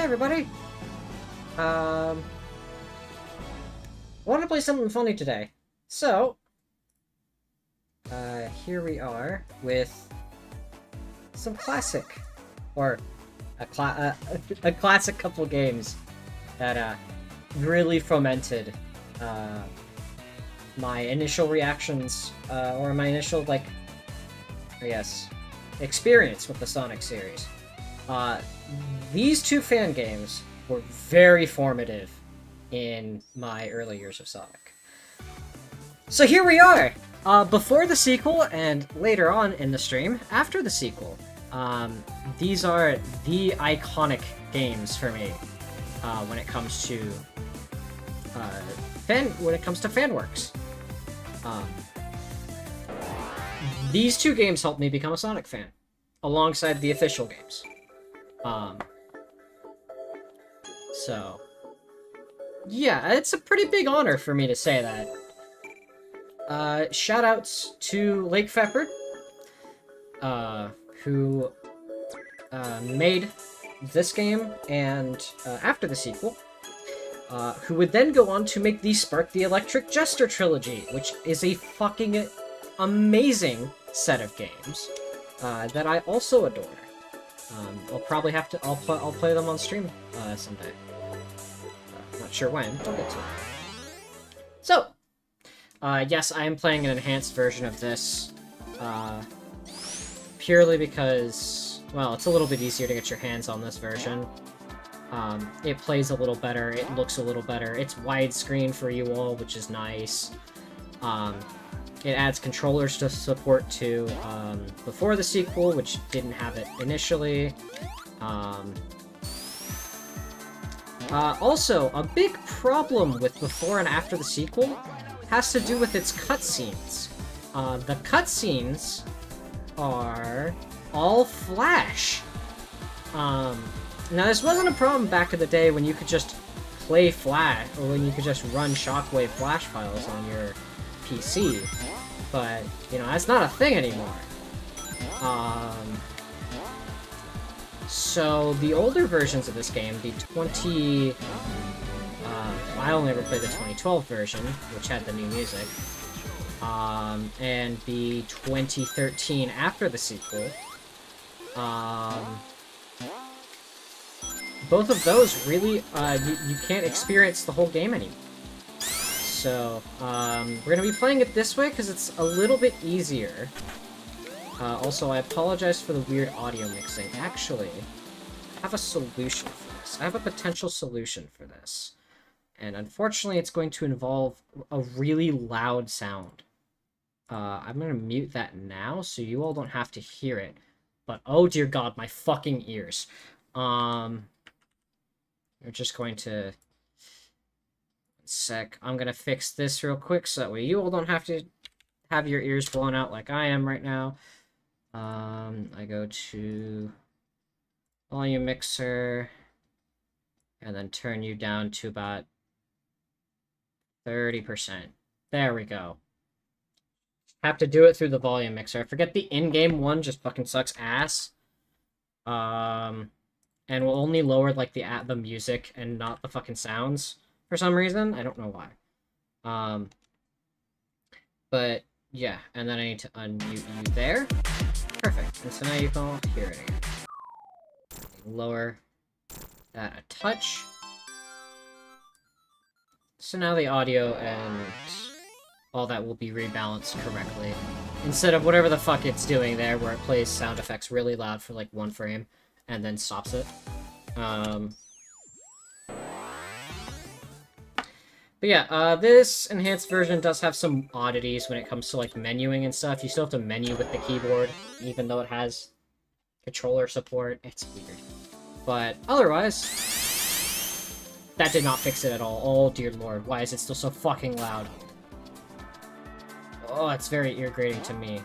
Hi everybody! Want to play something funny today. So, here we are with some classic, or a classic couple games that, really fomented, my initial reactions, or my initial, like, I guess, experience with the Sonic series. These two fan games were very formative in my early years of Sonic. So here we are! Before the sequel, and later on in the stream, after the sequel. These are the iconic games for me, when it comes to, fanworks. These two games helped me become a Sonic fan, alongside the official games. So, yeah, it's a pretty big honor for me to say that. Shoutouts to Lake Feppard, who, made this game, and, after the sequel, who would then go on to make the Spark the Electric Jester trilogy, which is a fucking amazing set of games, that I also adore. I'll probably have to, I'll play them on stream, someday. Not sure when, but I'll get to it. So, yes, I am playing an enhanced version of this, purely because, well, it's a little bit easier to get your hands on this version. It plays a little better, it looks a little better, it's widescreen for you all, which is nice. It adds controllers to support too, before the sequel, which didn't have it initially. Also, a big problem with before and after the sequel has to do with its cutscenes. The cutscenes are all Flash. Now, this wasn't a problem back in the day when you could just play Flash, or when you could just run Shockwave Flash files on your PC, but, you know, that's not a thing anymore. So, the older versions of this game, the I only ever played the 2012 version, which had the new music, and the 2013 after the sequel, both of those really, you can't experience the whole game anymore. So, we're gonna be playing it this way because it's a little bit easier. Also, I apologize for the weird audio mixing. Actually, I have a solution for this. I have a potential solution for this. And unfortunately, it's going to involve a really loud sound. I'm gonna mute that now, so you all don't have to hear it. But, oh dear god, my fucking ears. We're just going to... Sec. I'm gonna fix this real quick so that way you all don't have to have your ears blown out like I am right now. I go to volume mixer and then turn you down to about 30%. There we go. Have to do it through the volume mixer. I forget the in-game one just fucking sucks ass. And will only lower like the music and not the fucking sounds. For some reason, I don't know why. But yeah, and then I need to unmute you there. Perfect. And so now you can all hear it again. Lower that a touch. So now the audio and all that will be rebalanced correctly. Instead of whatever the fuck it's doing there, where it plays sound effects really loud for like 1 frame and then stops it. But yeah, this enhanced version does have some oddities when it comes to, like, menuing and stuff. You still have to menu with the keyboard, even though it has controller support. It's weird. But otherwise, that did not fix it at all. Oh, dear lord, why is it still so fucking loud? Oh, it's very irritating to me.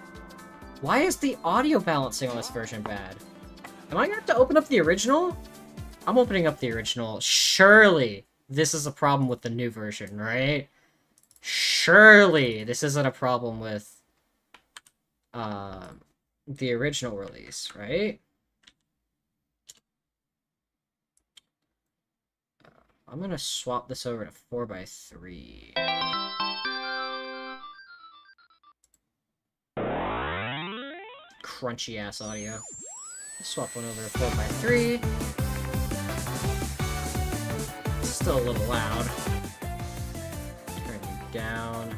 Why is the audio balancing on this version bad? Am I gonna have to open up the original? I'm opening up the original. Surely this is a problem with the new version, right? Surely this isn't a problem with the original release, right? I'm gonna swap this over to 4x3. Crunchy ass audio. Swap one over to 4x3. Still a little loud. Turn you down.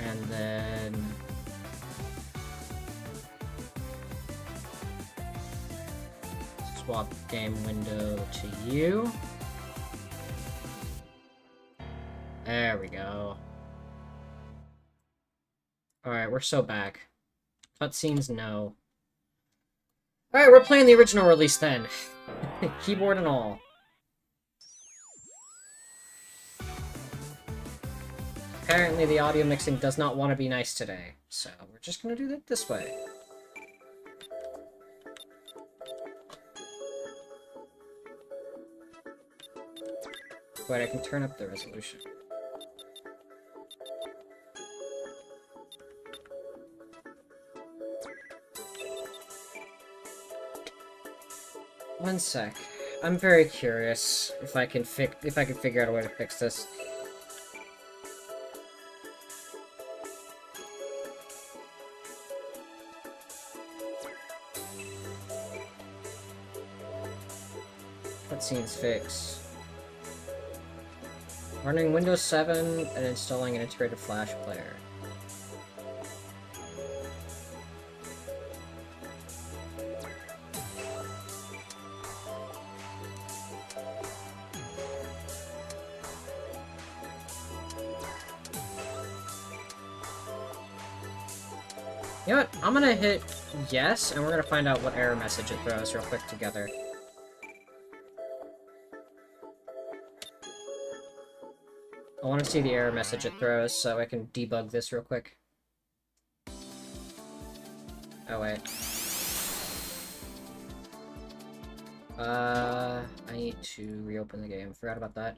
And then swap game window to you. There we go. Alright, we're so back. Cutscenes, no. Alright, we're playing the original release then. Keyboard and all. Apparently the audio mixing does not want to be nice today, so we're just gonna do it this way. But I can turn up the resolution. One sec. I'm very curious if I can figure out a way to fix this. Cutscenes fix. Running Windows 7 and installing an integrated Flash player. You know what? I'm gonna hit yes, and we're gonna find out what error message it throws real quick together. I want to see the error message it throws so I can debug this real quick. Oh, wait. I need to reopen the game. Forgot about that.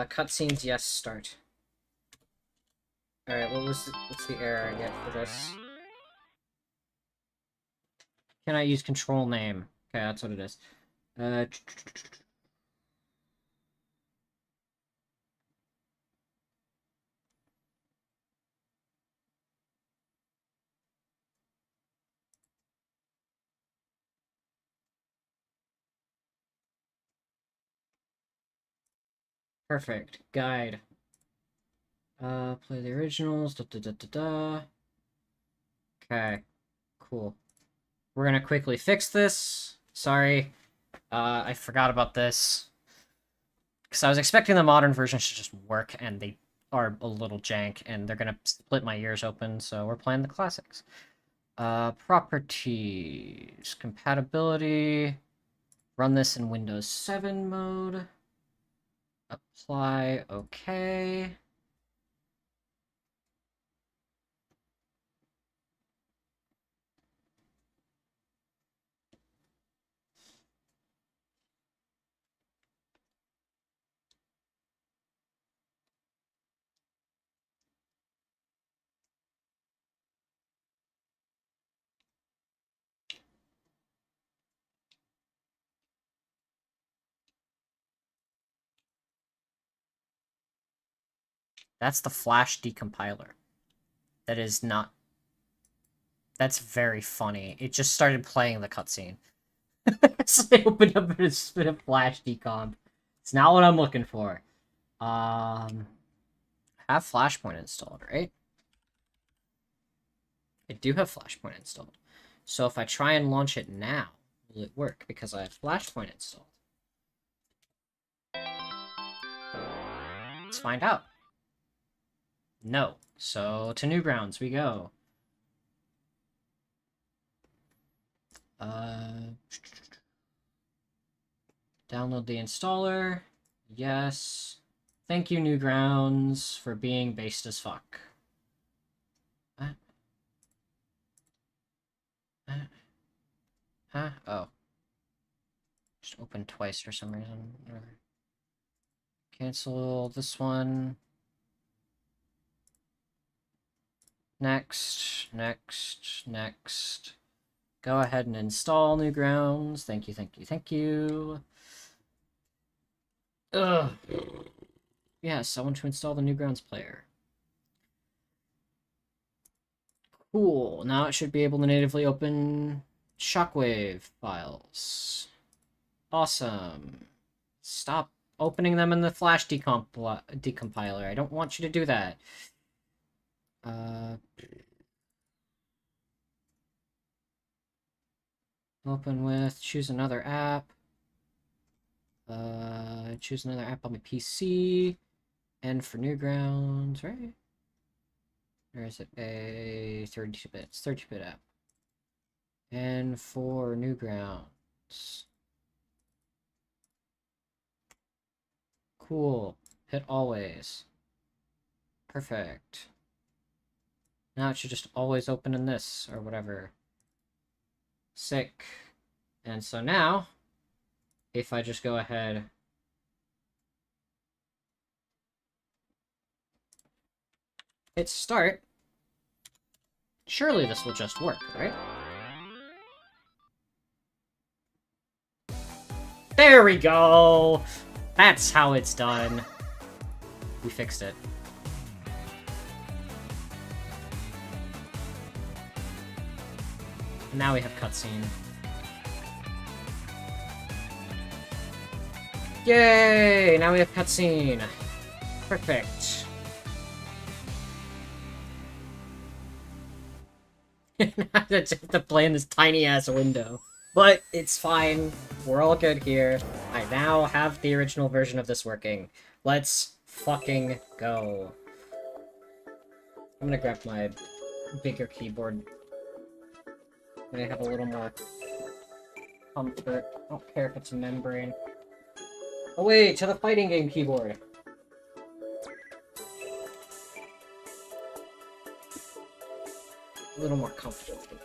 Cutscenes, yes, start. Alright, what's the error I get for this? Can I use control name? Okay, that's what it is. Perfect. Guide. Play the originals. Da da da da da. Okay. Cool. We're gonna quickly fix this. Sorry. I forgot about this. Because I was expecting the modern versions to just work, and they are a little jank, and they're gonna split my ears open, so we're playing the classics. Properties. Compatibility. Run this in Windows 7 mode. Apply, okay. That's the Flash decompiler. That is not... That's very funny. It just started playing the cutscene. So I opened up and it's been a Flash decomp. It's not what I'm looking for. Have Flashpoint installed, right? I do have Flashpoint installed. So if I try and launch it now, will it work? Because I have Flashpoint installed. Let's find out. No. So to Newgrounds we go. Download the installer. Yes. Thank you, Newgrounds, for being based as fuck. Huh? Oh. Just opened twice for some reason. Whatever. Cancel this one. Next, next, next. Go ahead and install Newgrounds. Thank you, thank you, thank you. Ugh. Yes, I want to install the Newgrounds player. Cool. Now it should be able to natively open Shockwave files. Awesome. Stop opening them in the Flash decompiler. I don't want you to do that. Open with, choose another app. Choose another app on my PC. And for Newgrounds, right? Or is it a 32-bit? It's 32-bit app. And for Newgrounds. Cool. Hit always. Perfect. Now it should just always open in this, or whatever. Sick. And so now, if I just go ahead... hit start, surely this will just work, right? There we go! That's how it's done. We fixed it. Now we have cutscene. Yay! Now we have cutscene. Perfect. I just have to play in this tiny-ass window. But it's fine. We're all good here. I now have the original version of this working. Let's fucking go. I'm gonna grab my bigger keyboard. I'm gonna have a little more comfort. I don't care if it's a membrane. Oh wait, to the fighting game keyboard. A little more comfortable for me.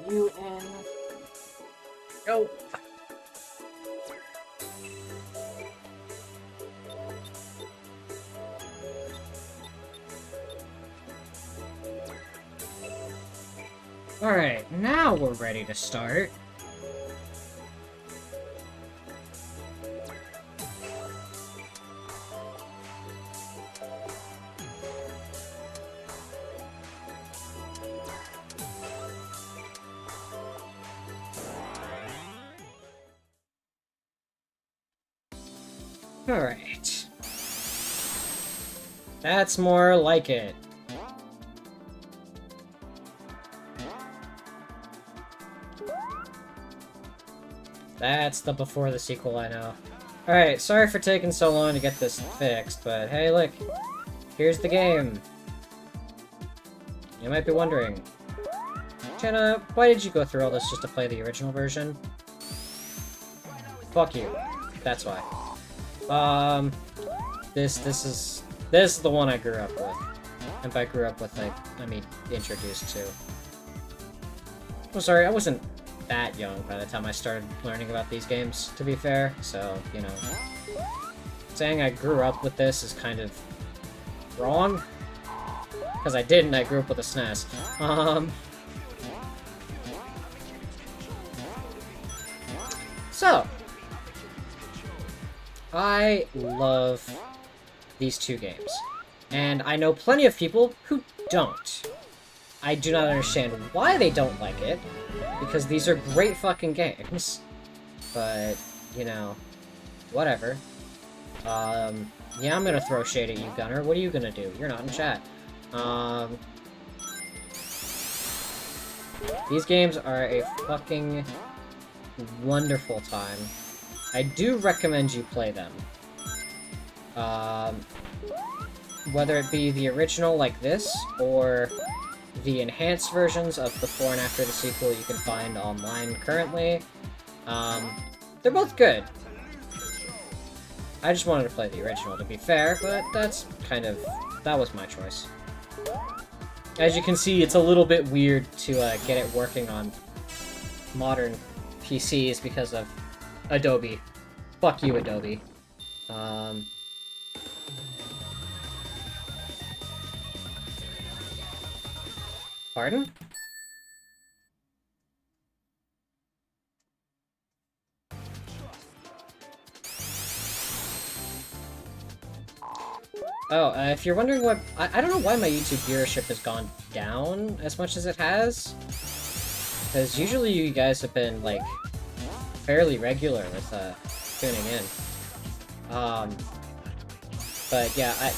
You and... Go! Alright, now we're ready to start. Alright. That's more like it. That's the before the sequel, I know. Alright, sorry for taking so long to get this fixed, but hey look, here's the game. You might be wondering, Jenna, why did you go through all this just to play the original version? Fuck you. That's why. This is the one I grew up with. And by grew up with, I mean introduced to. Oh, sorry, I wasn't that young by the time I started learning about these games, to be fair, so, you know. Saying I grew up with this is kind of wrong. Because I didn't, I grew up with a SNES. So, I love these two games, and I know plenty of people who don't. I do not understand why they don't like it, because these are great fucking games, but, you know, whatever. Yeah, I'm gonna throw shade at you, Gunner. What are you gonna do? You're not in chat. These games are a fucking wonderful time. I do recommend you play them. Whether it be the original like this, or the enhanced versions of before and after the sequel you can find online currently. They're both good. I just wanted to play the original, to be fair, but that's kind of... that was my choice. As you can see, it's a little bit weird to get it working on modern PCs because of Adobe. Fuck you, Adobe. Pardon? Oh, if you're wondering what... I don't know why my YouTube viewership has gone down as much as it has. Because usually you guys have been, like, fairly regular with, tuning in. But yeah,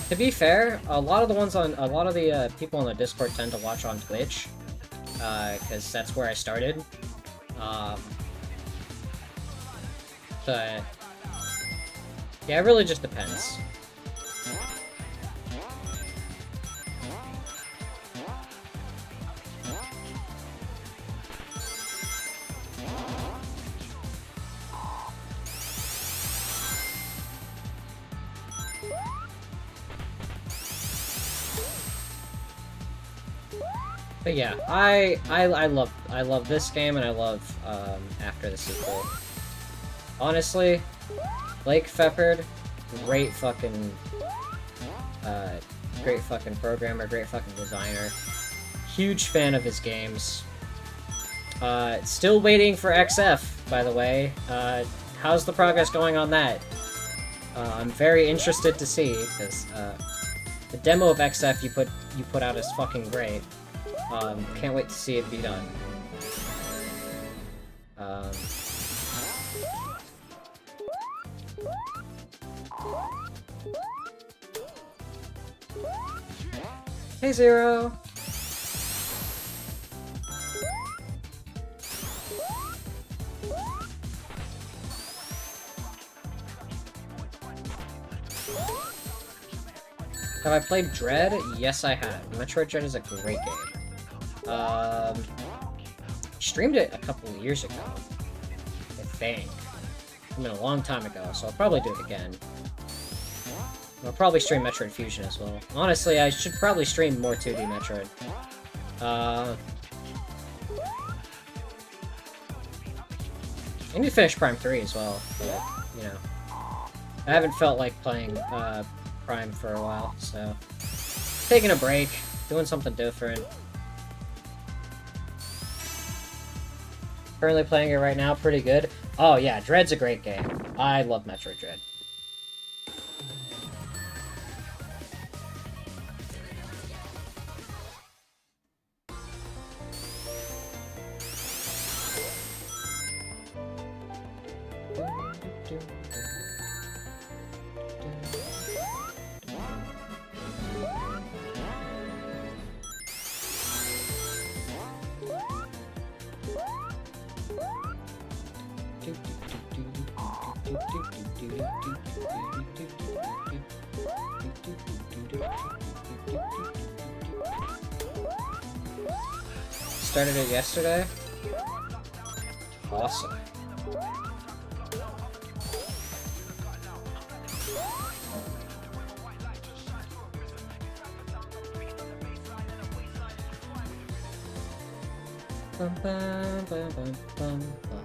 to be fair, a lot of the people on the Discord tend to watch on Twitch, because that's where I started. But yeah, it really just depends. But yeah, I love this game, and I love After the sequel. Honestly, Blake Feppard, great fucking programmer, great fucking designer. Huge fan of his games. Still waiting for XF, by the way. How's the progress going on that? I'm very interested to see, because the demo of XF you put out is fucking great. Can't wait to see it be done. Hey, Zero! Have I played Dread? Yes, I have. Metroid Dread is a great game. Streamed it a couple of years ago, I think. I mean, a long time ago, so I'll probably do it again. I'll probably stream Metroid Fusion as well. Honestly, I should probably stream more 2D Metroid. I need to finish Prime 3 as well, but, you know. I haven't felt like playing, Prime for a while, so... Taking a break, doing something different. Currently playing it right now, pretty good. Oh yeah, Dread's a great game. I love Metroid Dread. Started it yesterday. Awesome. Bum, bum, bum, bum, bum, bum.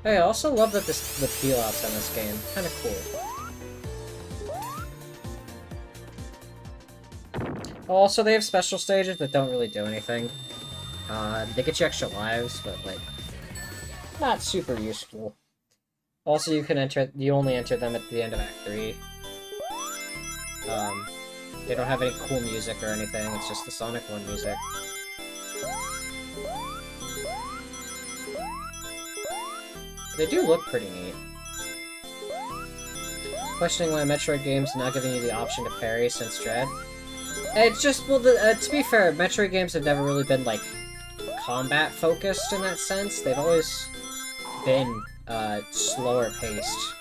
Hey, I also love that the peel outs on this game. Kind of cool. Also, they have special stages that don't really do anything. They get you extra lives, but, like, not super useful. Also, you only enter them at the end of Act 3. They don't have any cool music or anything, it's just the Sonic 1 music. They do look pretty neat. Questioning why Metroid games not giving you the option to parry since Dread. It's just, well, to be fair, Metroid games have never really been, like, combat-focused in that sense. They've always been, slower paced.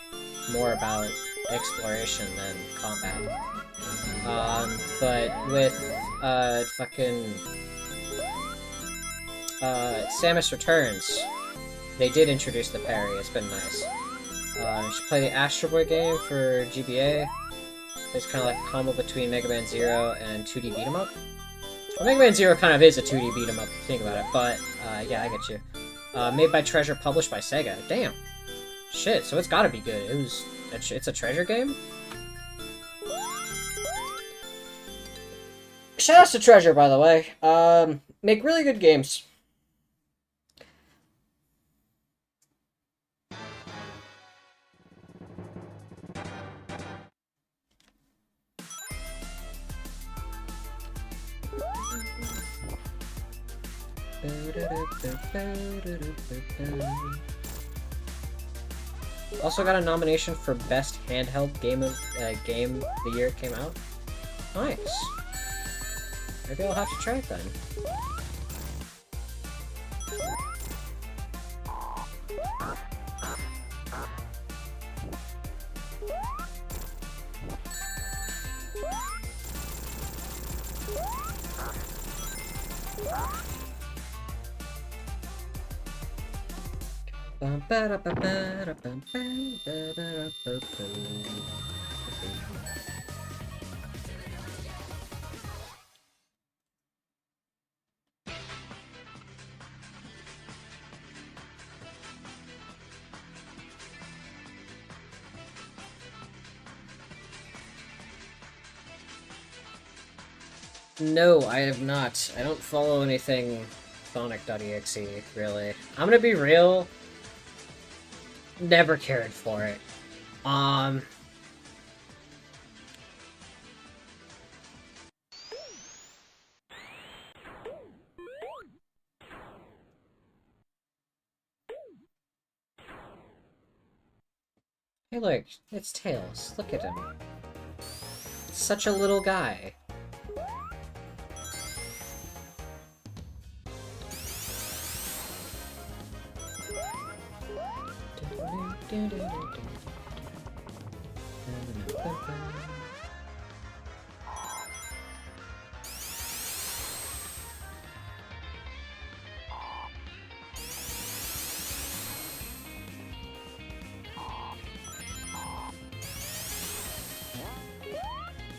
More about exploration than combat. But with, Samus Returns, they did introduce the parry. It's been nice. You should play the Astro Boy game for GBA. It's kind of like a combo between Mega Man Zero and 2D beat 'em up. Well, Mega Man Zero kind of is a 2D beat 'em up if you think about it, but yeah, I get you. Made by Treasure, published by Sega. Damn. Shit, so it's gotta be good. It's a Treasure game? Shoutouts to Treasure, by the way. Make really good games. Also got a nomination for Best Handheld Game of the year it came out. Nice. Maybe I'll have to try it then. No, I have not. I don't follow anything Sonic.exe, really. I'm gonna be real. Never cared for it. Hey look, it's Tails. Look at him. Such a little guy.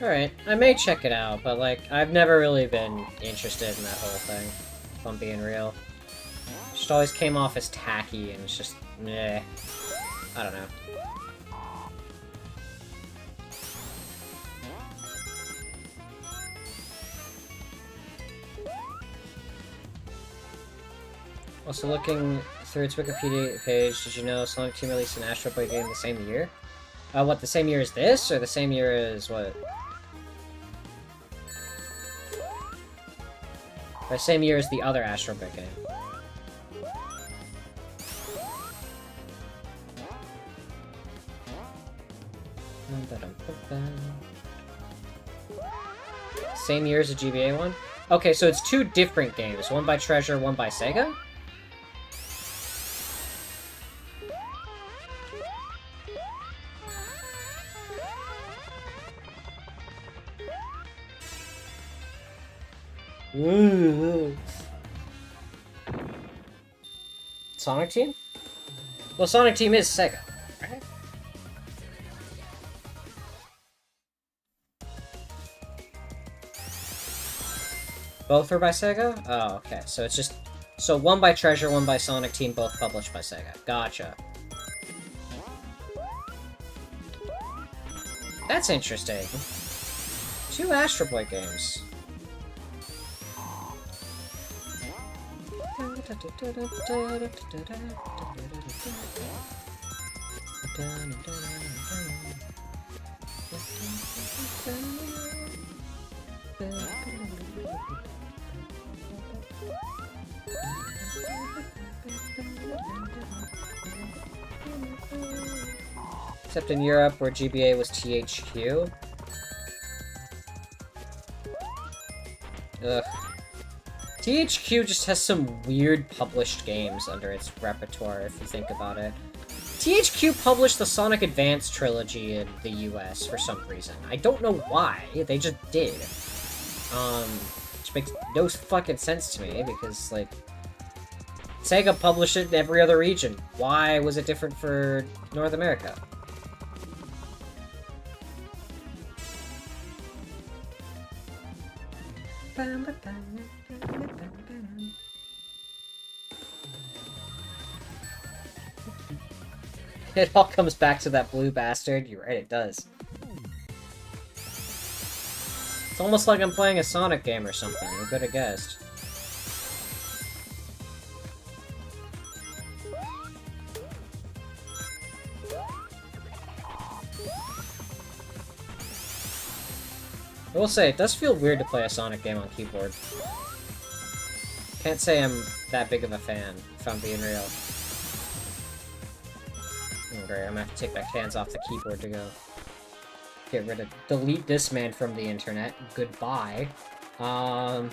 Alright, I may check it out, but like, I've never really been interested in that whole thing, if I'm being real. It just always came off as tacky, and it's just, meh. I don't know. Also, looking through its Wikipedia page, did you know Sonic Team released an Astro Boy game the same year? What, the same year as this, or the same year as what? The same year as the other Astro Boy game. Same year as the GBA one? Okay, so it's two different games. One by Treasure, one by Sega? Sonic Team? Well, Sonic Team is Sega, right? Both are by Sega? Oh, okay. So it's just... So one by Treasure, one by Sonic Team, both published by Sega. Gotcha. That's interesting. Two Astro Boy games. Except in Europe, where GBA was THQ. Ugh. THQ just has some weird published games under its repertoire, if you think about it. THQ published the Sonic Advance trilogy in the US for some reason. I don't know why, they just did. Which makes no fucking sense to me, because, like... Sega published it in every other region. Why was it different for North America? It all comes back to that blue bastard. You're right, it does. It's almost like I'm playing a Sonic game or something. Who could have guessed? I will say, it does feel weird to play a Sonic game on keyboard. Can't say I'm that big of a fan, if I'm being real. Oh, great, I'm gonna have to take my hands off the keyboard to go. Get rid of... Delete this man from the internet. Goodbye. And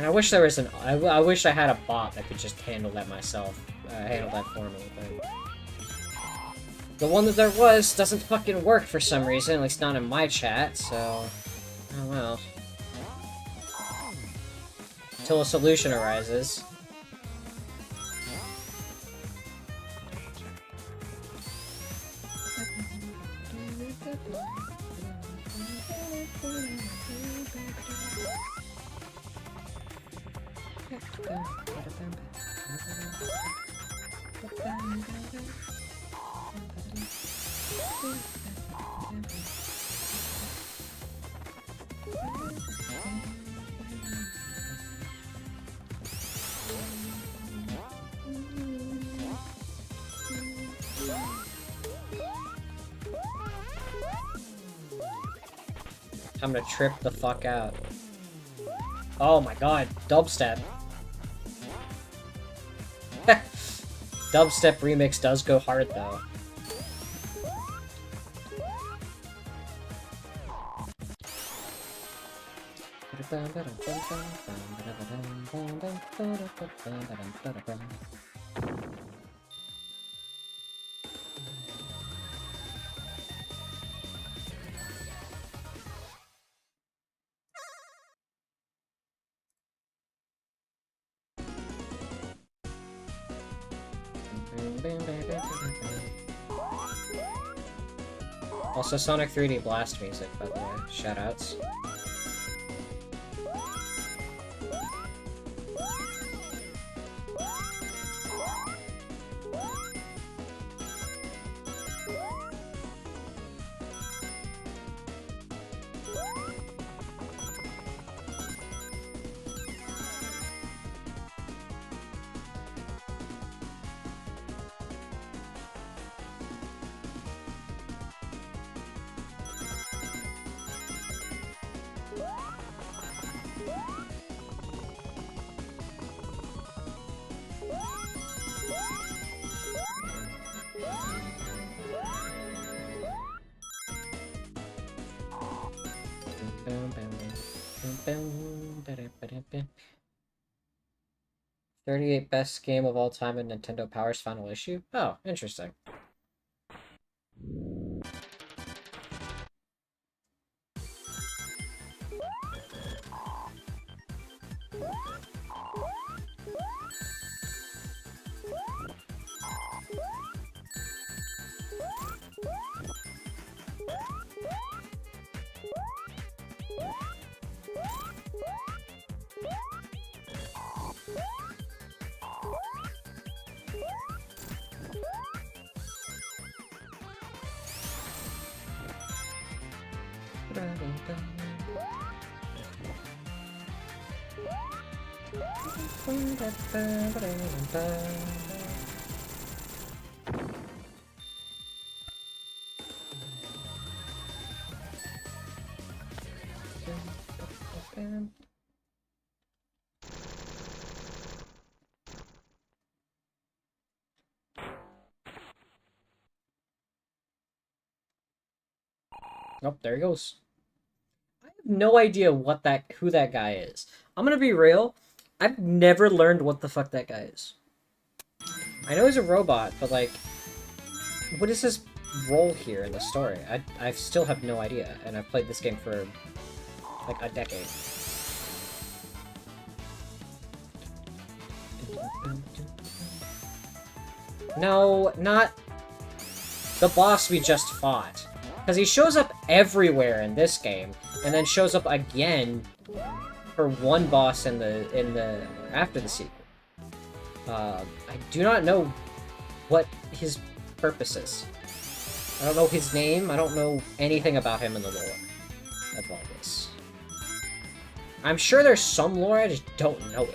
I wish there was an... I wish I had a bot that could just handle that myself. Handle that for me, but... The one that there was doesn't fucking work for some reason, at least not in my chat, so... Oh well. Until a solution arises. I'm gonna trip the fuck out. Oh my god, dubstep. Dubstep remix does go hard though. Also, Sonic 3D Blast music, by the way. Shoutouts. "38 best game of all time in Nintendo Power's final issue?" Oh, interesting. Oh, there he goes. I have no idea who that guy is. I'm gonna be real. I've never learned what the fuck that guy is. I know he's a robot, but like, what is his role here in the story? I still have no idea, and I've played this game for, like, a decade. No, not the boss we just fought. Because he shows up everywhere in this game, and then shows up again for one boss in the after the sequel. I do not know what his purpose is. I don't know his name, I don't know anything about him in the lore of all this. I'm sure there's some lore, I just don't know it.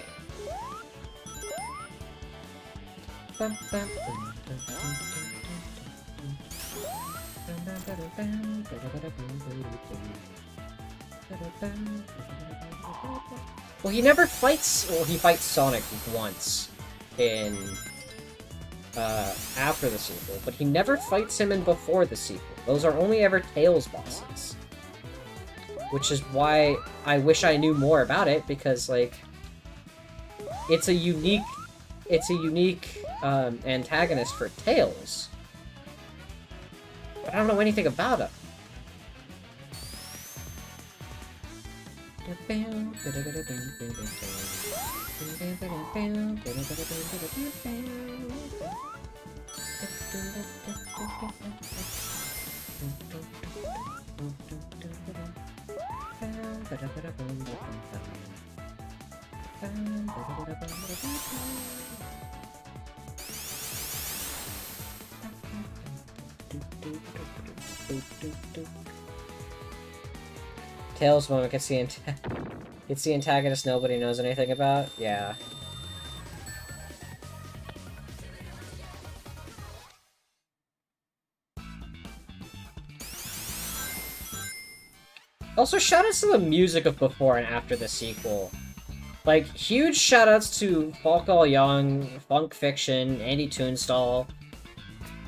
Well, he never fights... Well, he fights Sonic once in... after the sequel, but he never fights him in before the sequel. Those are only ever Tails bosses. Which is why I wish I knew more about it, because, like... It's a unique... antagonist for Tails. But I don't know anything about him. Tails moment gets the antagonist nobody knows anything about? Yeah. Also, shoutouts to the music of before and after the sequel. Like, huge shoutouts to Falk All Young, Funk Fiction, Andy Toonstall.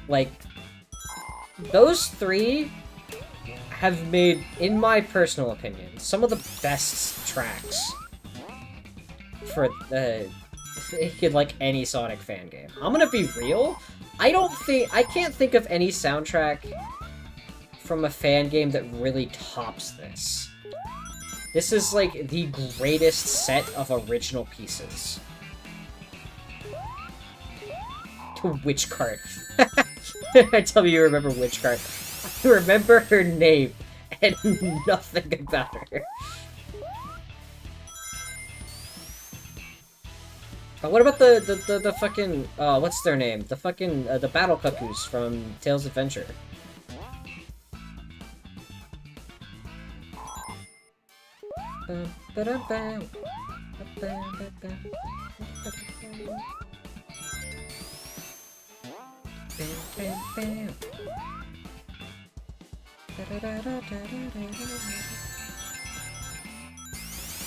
Like, those three have made, in my personal opinion, some of the best tracks for like any Sonic fan game. I'm gonna be real. I can't think of any soundtrack from a fan game that really tops this. This is like the greatest set of original pieces. Witch Cart. I tell me you remember Witch Cart. I remember her name and nothing about her. What about the fucking what's their name? The fucking the Battle Cuckoos from Tails Adventure.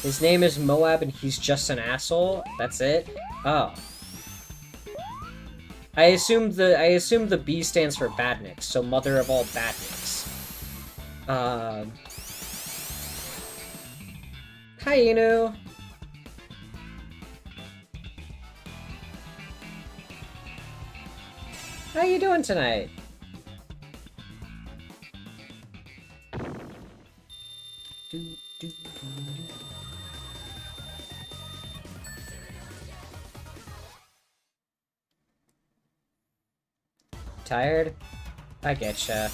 His name is Moab and he's just an asshole? That's it? Oh. I assumed the B stands for Badniks, so mother of all Badniks. Hi, Inu! How you doing tonight? Tired? I getcha.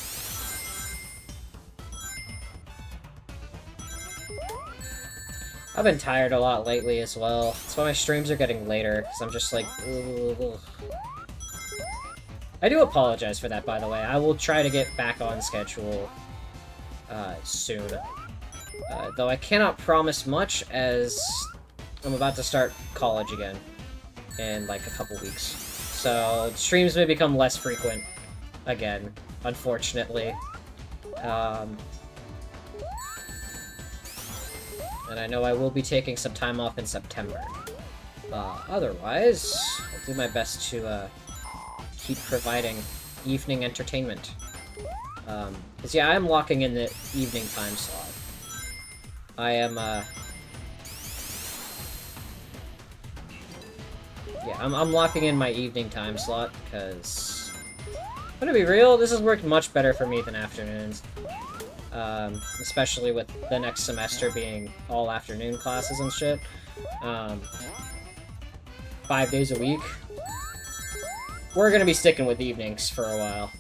I've been tired a lot lately as well. That's why my streams are getting later, because I'm just like, ugh. I do apologize for that, by the way. I will try to get back on schedule soon. Though I cannot promise much, as I'm about to start college again in like a couple weeks. So streams may become less frequent again, unfortunately. And I know I will be taking some time off in September. Otherwise, I'll do my best to keep providing evening entertainment. Because yeah, I'm locking in the evening time slot. I am, yeah, I'm locking in my evening time slot, because I'm gonna be real, this has worked much better for me than afternoons. Especially with the next semester being all afternoon classes and shit. 5 days a week. We're gonna be sticking with evenings for a while.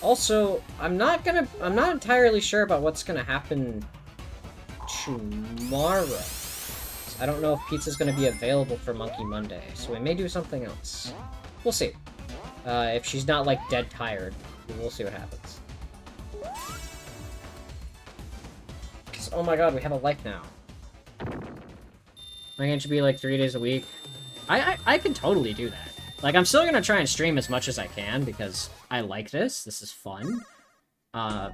Also, I'm not entirely sure about what's gonna happen tomorrow. I don't know if pizza's gonna be available for Monkey Monday, so we may do something else. We'll see. If she's not, like, dead tired, we'll see what happens. Oh my god, we have a life now. I think it should be, like, 3 days a week. I can totally do that. Like, I'm still gonna try and stream as much as I can, because I like this. This is fun. But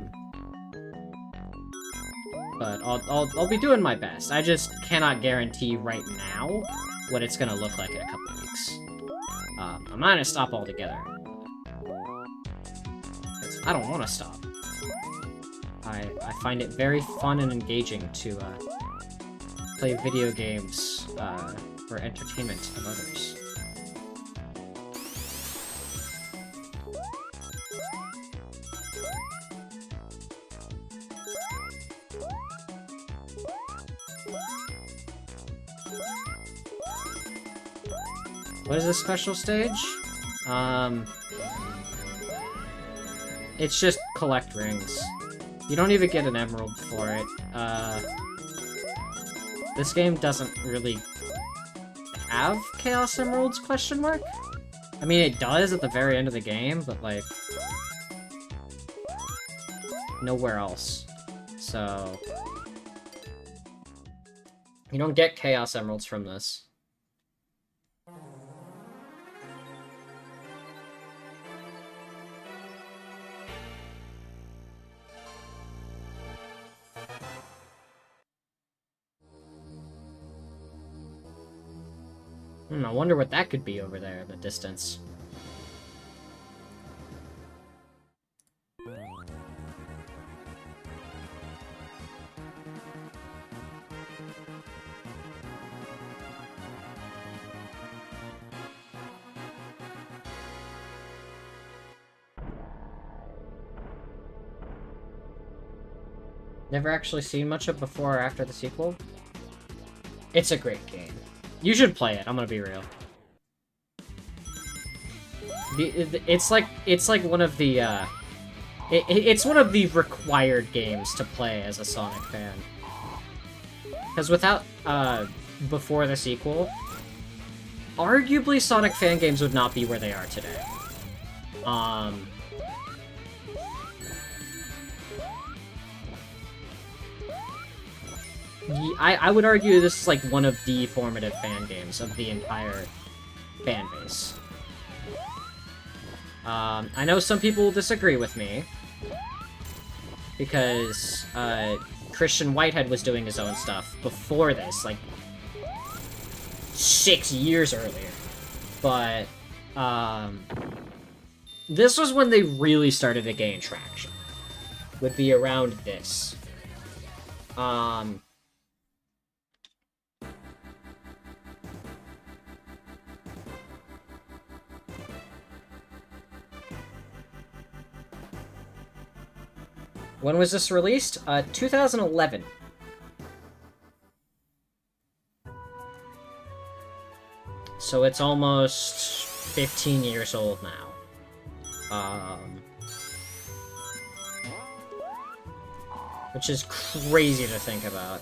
I'll be doing my best. I just cannot guarantee right now what it's gonna look like in a couple weeks. I'm not gonna stop altogether. I don't want to stop. I find it very fun and engaging to play video games for entertainment of others. What is this special stage? It's just collect rings. You don't even get an emerald for it. This game doesn't really have Chaos Emeralds, question mark? I mean, it does at the very end of the game, but, like, nowhere else. So, you don't get Chaos Emeralds from this. I wonder what that could be over there in the distance. Never actually seen much of before or after the sequel? It's a great game. You should play it, I'm gonna be real. It's like one of the, it's one of the required games to play as a Sonic fan. Because without, before the sequel, arguably Sonic fan games would not be where they are today. I would argue this is like one of the formative fan games of the entire fan base. I know some people will disagree with me, because Christian Whitehead was doing his own stuff before this, like 6 years earlier. But this was when they really started to gain traction. Would be around this. When was this released? 2011. So it's almost 15 years old now. Which is crazy to think about.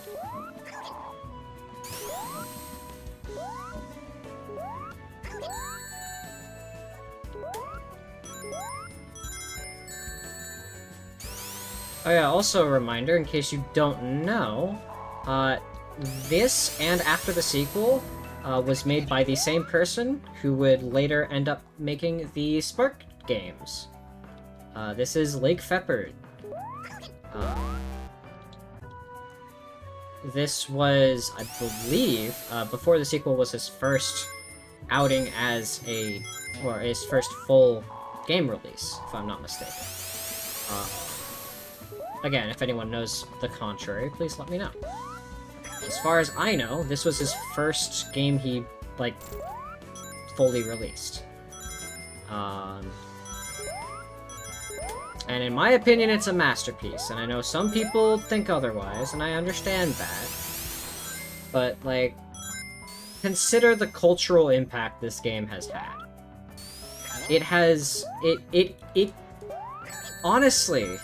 Oh yeah, also a reminder, in case you don't know, this and after the sequel was made by the same person who would later end up making the Spark games. This is Lake Feppard. This was, I believe, before the sequel, was his first outing as or his first full game release, if I'm not mistaken. Again, if anyone knows the contrary, please let me know. As far as I know, this was his first game he like, fully released. And in my opinion, it's a masterpiece, and I know some people think otherwise, and I understand that. But, like, consider the cultural impact this game has had. It has... It honestly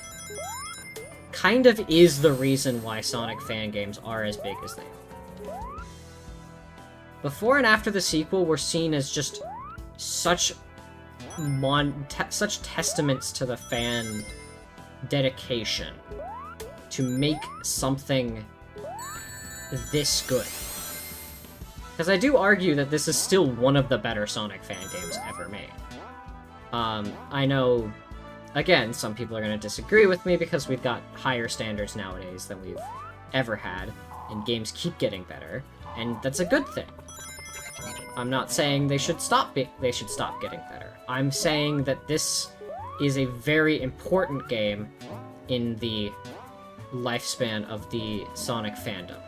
kind of is the reason why Sonic fan games are as big as they are. Before and after the sequel were seen as just such such testaments to the fan dedication to make something this good. Because I do argue that this is still one of the better Sonic fan games ever made. I know, again, some people are going to disagree with me because we've got higher standards nowadays than we've ever had, and games keep getting better, and that's a good thing. I'm not saying they should stop getting better. I'm saying that this is a very important game in the lifespan of the Sonic fandom.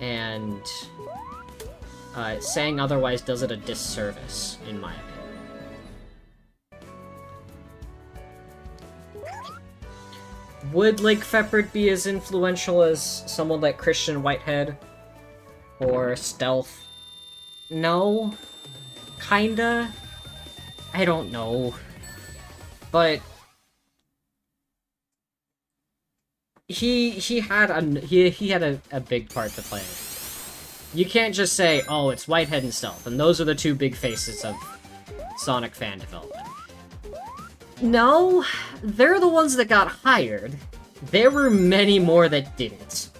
And saying otherwise does it a disservice, in my opinion. Would Lake Feppard be as influential as someone like Christian Whitehead? Or Stealth? No. Kinda. I don't know. But he had a big part to play. You can't just say, oh, it's Whitehead and Stealth, and those are the two big faces of Sonic fan development. No, they're the ones that got hired. There were many more that didn't.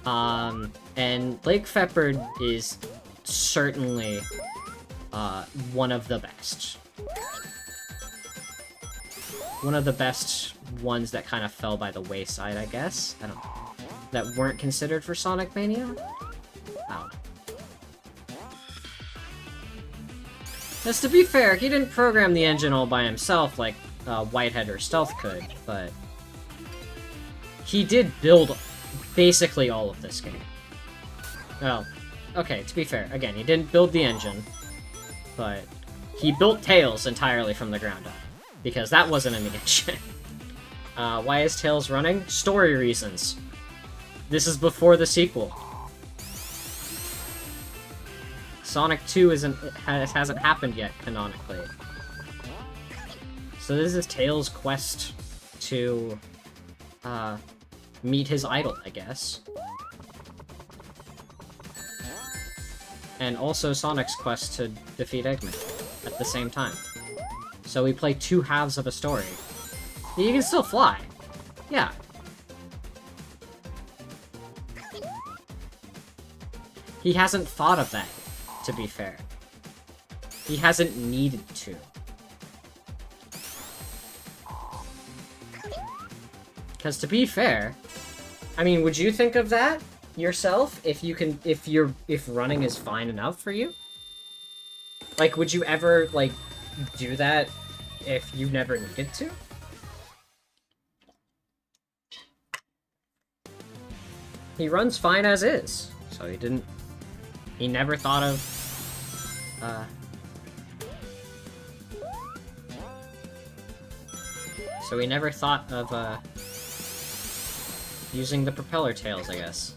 And Lake Feppard is certainly one of the best. One of the best ones that kind of fell by the wayside, I guess. I don't know. That weren't considered for Sonic Mania? Oh. As to be fair, he didn't program the engine all by himself like Whitehead or Stealth could, but he did build basically all of this game. Well, okay, to be fair, again, he didn't build the engine, but he built Tails entirely from the ground up, because that wasn't in the engine. Why is Tails running? Story reasons. This is before the sequel. Sonic 2 hasn't happened yet, canonically. So this is Tails' quest to meet his idol, I guess. And also Sonic's quest to defeat Eggman at the same time. So we play two halves of a story. You can still fly. Yeah. He hasn't thought of that, to be fair. He hasn't needed to. Because to be fair, I mean, would you think of that yourself if running is fine enough for you? Like, would you ever, like, do that if you never needed to? He runs fine as is, so he never thought of, so he never thought of, using the propeller tails, I guess.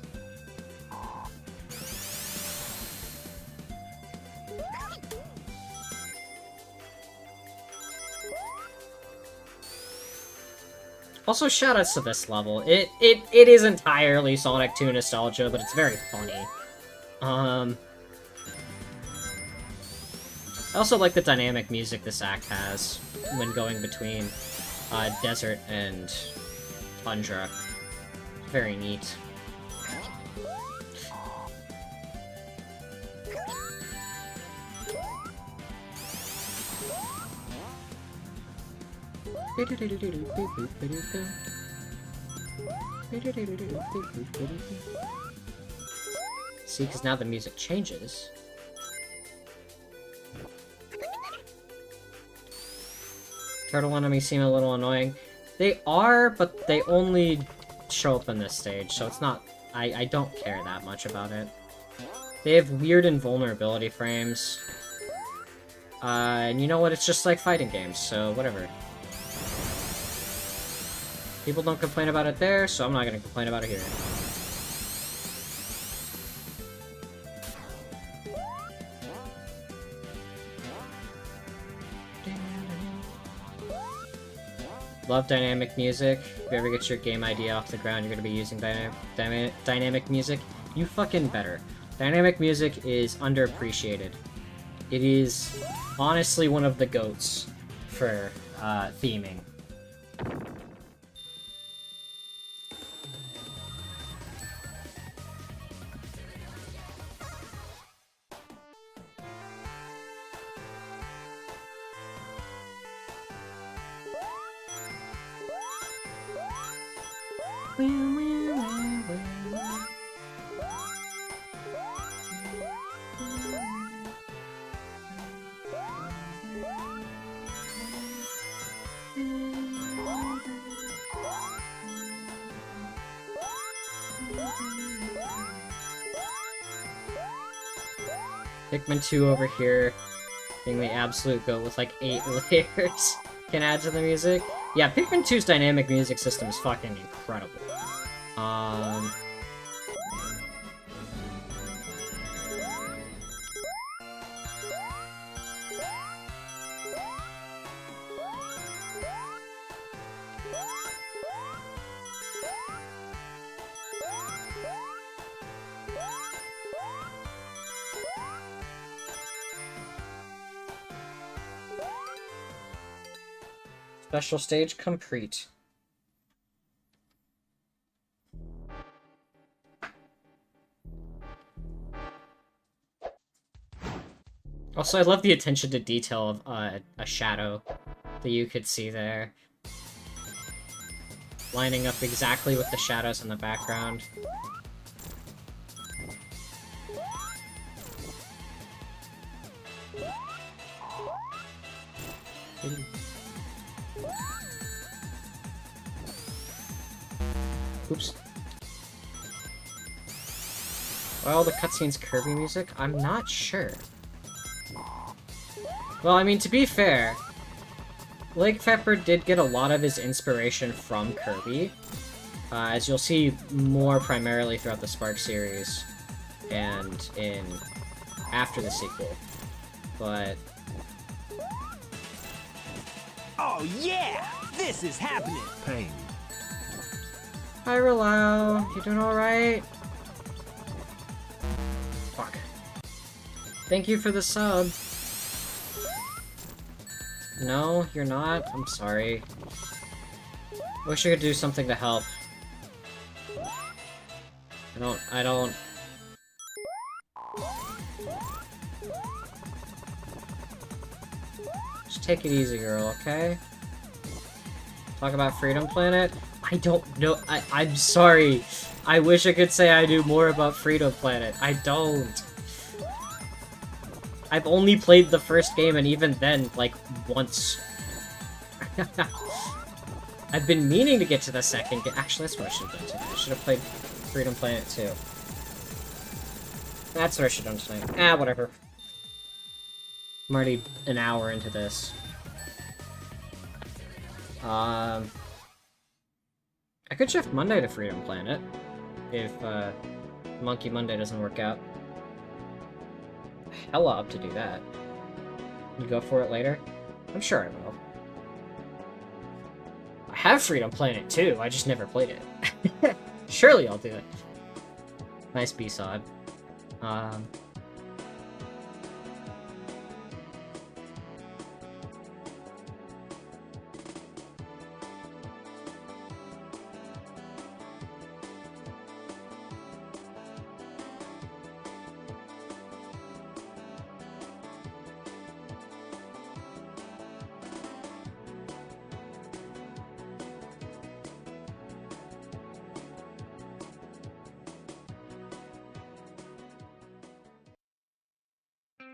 Also, shoutouts to this level. It is entirely Sonic 2 nostalgia, but it's very funny. I also like the dynamic music this act has when going between desert and tundra. Very neat. See, because now the music changes. Turtle enemies seem a little annoying. They are, but they only show up in this stage, so it's not... I don't care that much about it. They have weird invulnerability frames. And you know what? It's just like fighting games, so whatever. People don't complain about it there, so I'm not gonna complain about it here. Love dynamic music. If you ever get your game idea off the ground, you're gonna be using dynamic music. You fucking better. Dynamic music is underappreciated. It is honestly one of the GOATs for theming. Pikmin 2 over here, being the absolute GOAT with like 8 layers, can add to the music. Yeah, Pikmin 2's dynamic music system is fucking incredible. Special stage complete. Also, I love the attention to detail of a shadow that you could see there. Lining up exactly with the shadows in the background. Oops. Well, the cutscene's Kirby music? I'm not sure. Well, I mean, to be fair, Lake Pepper did get a lot of his inspiration from Kirby, as you'll see more primarily throughout the Spark series and in after the sequel. But oh yeah! This is happening! Pain. hi, Relau. You doing alright? Fuck. Thank you for the sub. No, you're not? I'm sorry. Wish I could do something to help. I don't... Just take it easy, girl, okay? Talk about Freedom Planet? I don't know. I'm sorry. I wish I could say I knew more about Freedom Planet. I don't. I've only played the first game, and even then, like, once. I've been meaning to get to the second game. Actually, that's what I should have done today. I should have played Freedom Planet 2. That's what I should have done tonight. Ah, whatever. I'm already an hour into this. I could shift Monday to Freedom Planet, if, Monkey Monday doesn't work out. Hella up to do that. You go for it later? I'm sure I will. I have Freedom Planet too, I just never played it. Surely I'll do it. Nice B-sod.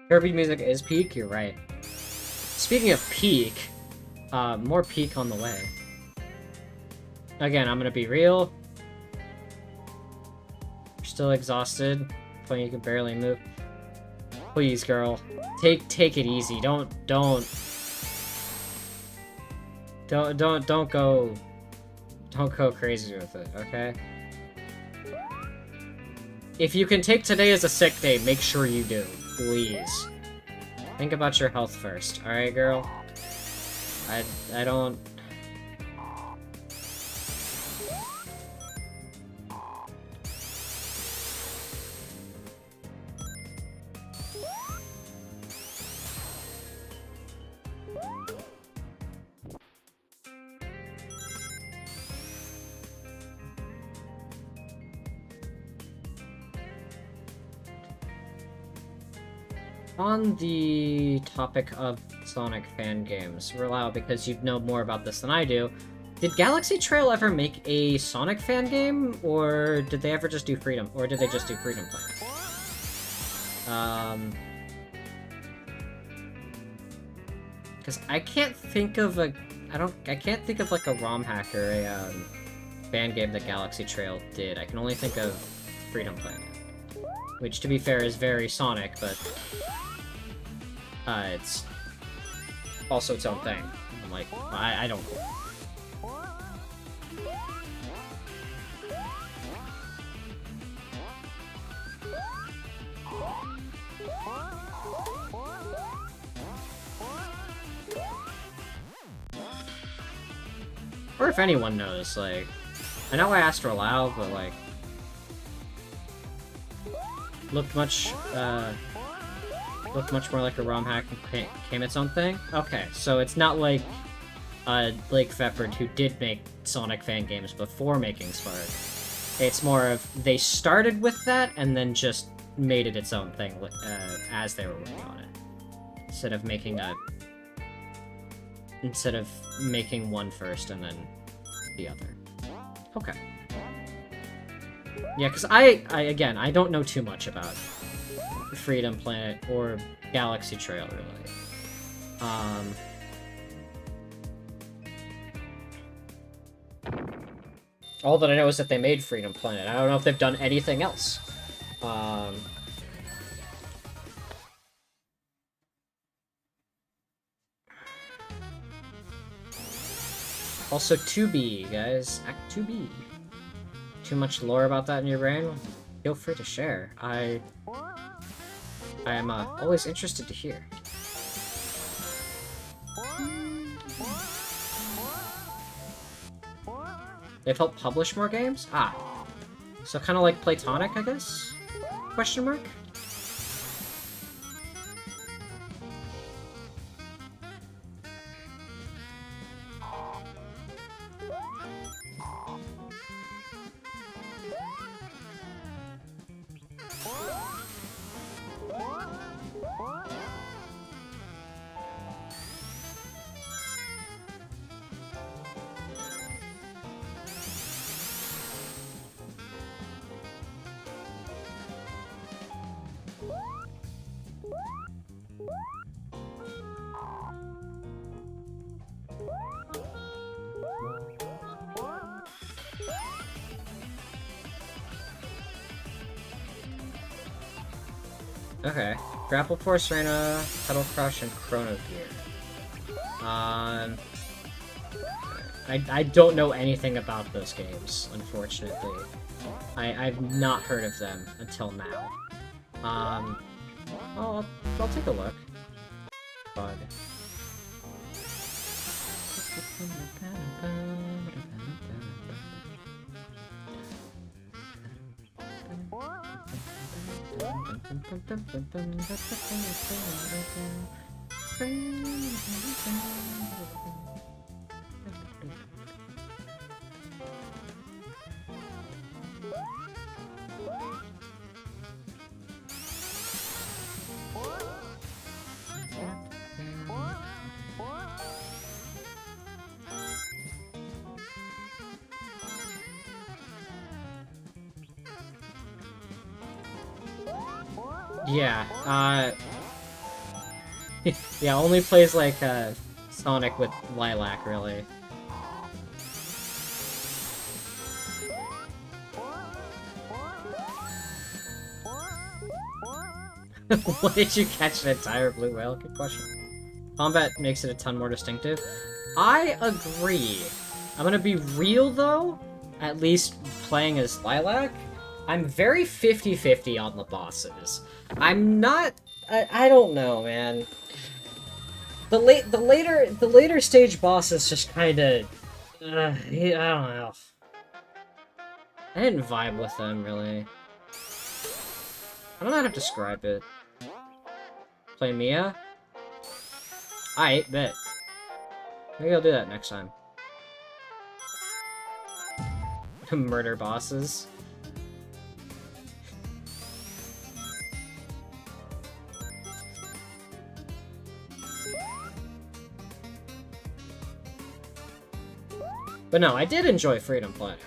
Kirby music is peak, you're right. Speaking of peak, more peak on the way. Again, I'm gonna be real. Still exhausted. point you can barely move. Please, girl. Take it easy. Don't go crazy with it, okay? If you can take today as a sick day, make sure you do. Please. Think about your health first, alright, girl? I don't... On the topic of Sonic fan games, Relau, because you know more about this than I do, did Galaxy Trail ever make a Sonic fan game, or did they ever just do Freedom, or did they just do Freedom Planet? Because I can't think of a, I can't think of like a ROM hack or a fan game that Galaxy Trail did. I can only think of Freedom Planet, which to be fair is very Sonic, but it's also its own thing. I'm like, I don't... Or if anyone knows, like... I know I asked Relau, but like... Looked much more like a ROM hack and became its own thing? Okay, so it's not like Blake Feppard, who did make Sonic fan games before making Spark. It's more of, they started with that, and then just made it its own thing as they were working on it. Instead of making one first and then the other. Okay. Yeah, because again, I don't know too much about Freedom Planet or Galaxy Trail, really. All that I know is that they made Freedom Planet. I don't know if they've done anything else. Also, 2B, guys. Act 2B. Too much lore about that in your brain? Feel free to share. I am always interested to hear. They've helped publish more games? Ah. So kind of like Platonic, I guess? Question mark? Okay. Grapple Force, Reina, Pedal Crush, and Chrono Gear. I don't know anything about those games, unfortunately. I've not heard of them until now. I'll take a look. Bug. Yeah, yeah, only plays like, Sonic with Lilac, really. What did you catch an entire blue whale? Good question. Combat makes it a ton more distinctive. I agree. I'm gonna be real, though. At least playing as Lilac, I'm very 50-50 on the bosses. I'm not... I don't know, man. The later stage bosses just kinda... I don't know. I didn't vibe with them, really. I don't know how to describe it. Play Mia? I bet. Maybe I'll do that next time. Murder bosses. But no, I did enjoy Freedom Planet.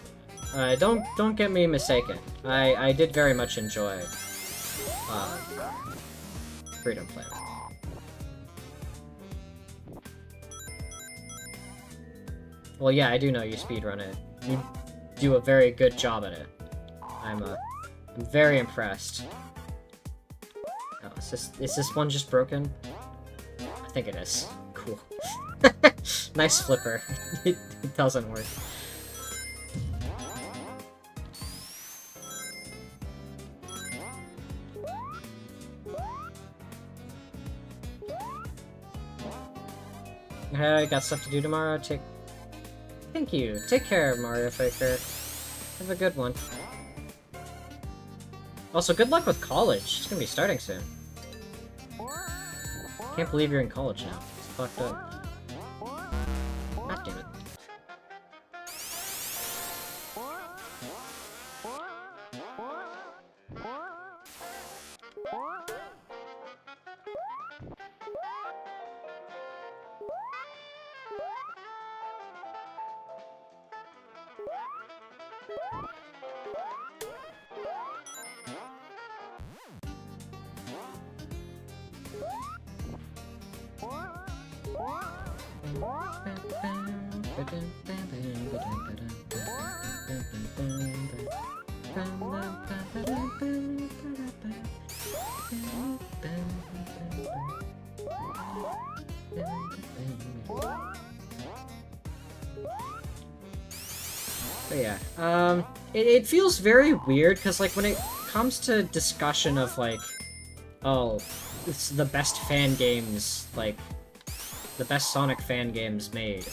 Don't get me mistaken. I did very much enjoy Freedom Planet. Well, yeah, I do know you speedrun it. You do a very good job at it. I'm very impressed. Oh, is this one just broken? I think it is. Cool. Nice flipper. It doesn't work. I got stuff to do tomorrow. Thank you. Take care, Mario Faker. Have a good one. Also, good luck with college. It's gonna be starting soon. Can't believe you're in college now. It's fucked up. God damn it. But yeah, it feels very weird, because, like, when it comes to discussion of, like, oh, it's the best fan games, like, the best Sonic fan games made,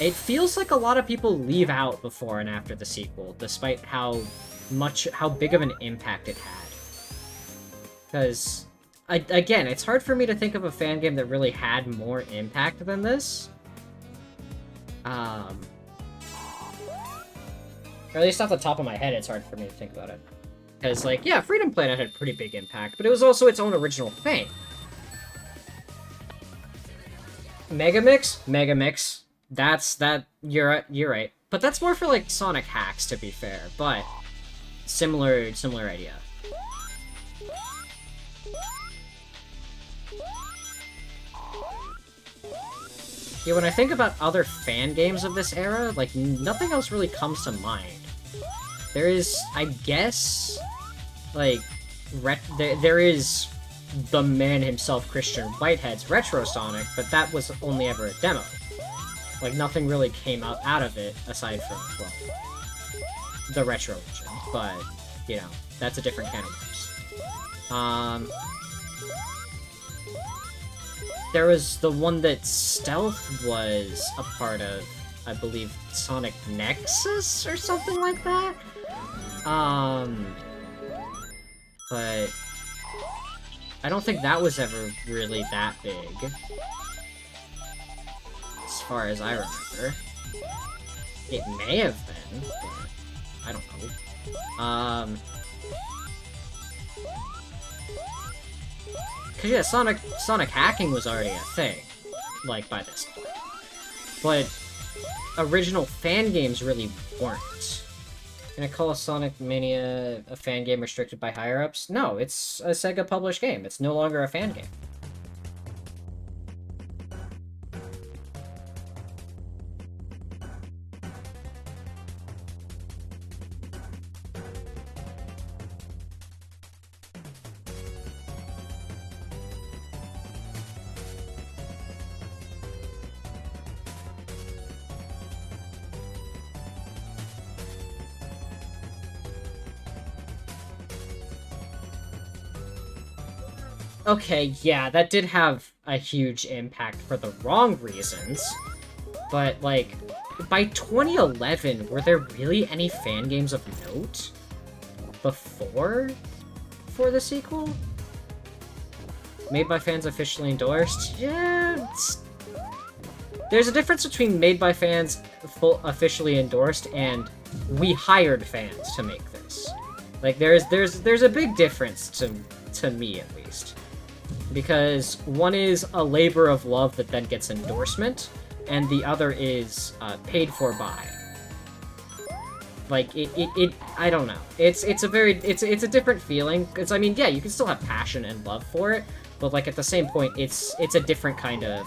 it feels like a lot of people leave out before and after the sequel, despite how big of an impact it had. Because, again, it's hard for me to think of a fan game that really had more impact than this. Or at least off the top of my head, it's hard for me to think about it. Because, like, yeah, Freedom Planet had pretty big impact, but it was also its own original thing. Megamix? Megamix. You're right. But that's more for, like, Sonic hacks, to be fair, but similar idea. Yeah, when I think about other fan games of this era, like, nothing else really comes to mind. There is, I guess, like, there is the man himself, Christian Whitehead's Retro Sonic, but that was only ever a demo. Like, nothing really came out of it, aside from, well, the Retro Legend, but, you know, that's a different can of worms. There was the one that Stealth was a part of, I believe, Sonic Nexus or something like that? But I don't think that was ever really that big, as far as I remember. It may have been, but I don't know. Cause yeah, Sonic hacking was already a thing, like, by this point. But original fan games really weren't. Can I call a Sonic Mania a fan game restricted by higher-ups? No, it's a Sega-published game. It's no longer a fan game. okay, yeah, that did have a huge impact for the wrong reasons. But, like, by 2011, were there really any fan games of note before for the sequel? Made by fans officially endorsed? Yeah, there's a difference between made by fans officially endorsed and we hired fans to make this. Like, there's a big difference to me, at least. Because one is a labor of love that then gets endorsement, and the other is paid for by. Like, I don't know. It's a different feeling. I mean, yeah, you can still have passion and love for it, but, like, at the same point, it's a different kind of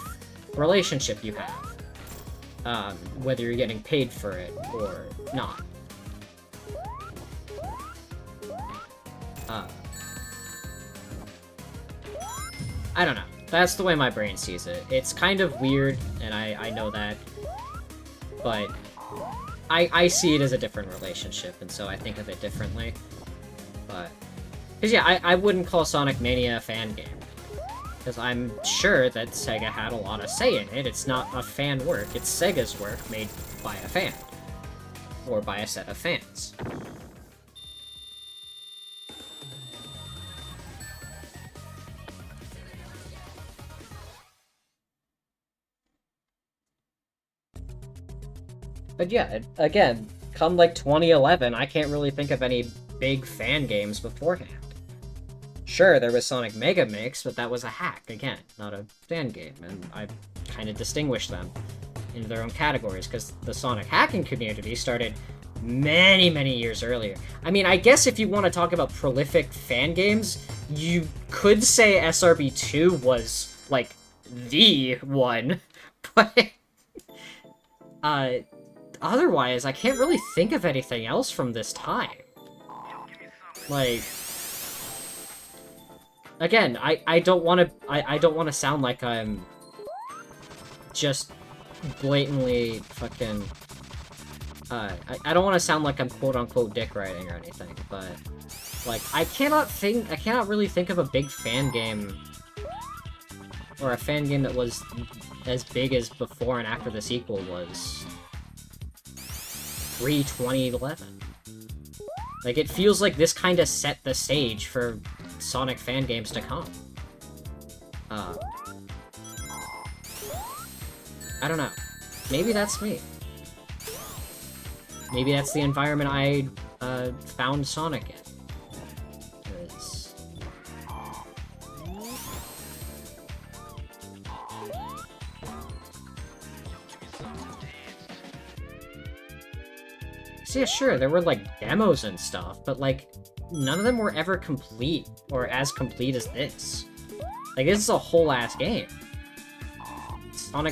relationship you have. Whether you're getting paid for it or not. I don't know. That's the way my brain sees it. It's kind of weird, and I know that, but I see it as a different relationship, and so I think of it differently. But, because yeah, I wouldn't call Sonic Mania a fan game. Because I'm sure that Sega had a lot of say in it. It's not a fan work, it's Sega's work made by a fan. Or by a set of fans. But yeah, again, come like 2011, I can't really think of any big fan games beforehand. Sure, there was Sonic Mega Mix, but that was a hack, again, not a fan game, and I kind of distinguish them into their own categories, because the Sonic hacking community started many, many years earlier. I mean, I guess if you want to talk about prolific fan games, you could say SRB2 was, like, the one, but, otherwise, I can't really think of anything else from this time. Like, again, I don't want to sound like I'm just blatantly fucking, I don't want to sound like I'm quote-unquote dick riding or anything, but, like, I cannot really think of a big fan game, or a fan game that was as big as before and after the sequel was pre-2011. Like, it feels like this kind of set the stage for Sonic fan games to come. I don't know. Maybe that's me. Maybe that's the environment I found Sonic in. 'Cause... So yeah, sure, there were, like, demos and stuff, but, like, none of them were ever complete, or as complete as this. Like, this is a whole-ass game. The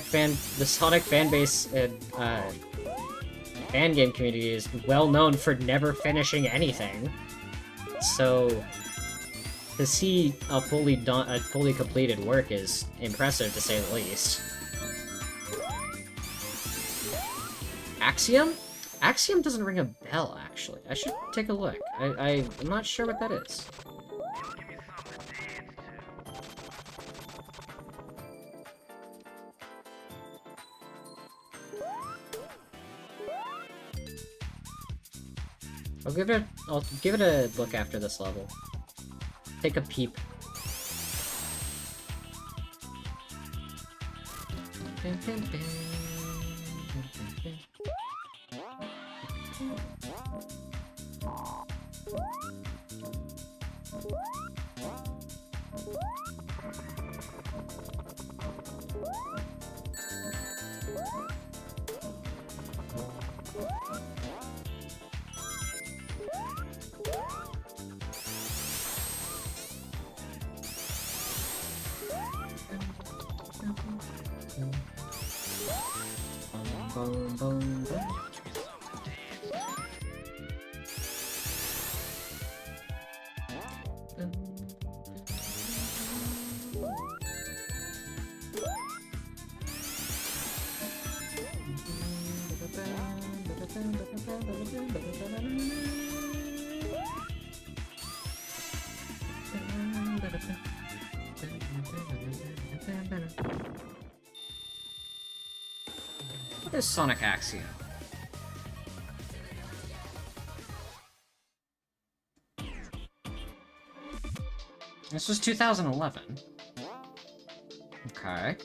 Sonic fanbase and, fan game community is well known for never finishing anything. So, to see a fully completed work is impressive, to say the least. Axiom? Axiom doesn't ring a bell, actually. I should take a look. I'm not sure what that is. I'll give it a look after this level. Take a peep. is Sonic Axiom? This was 2011. Okay.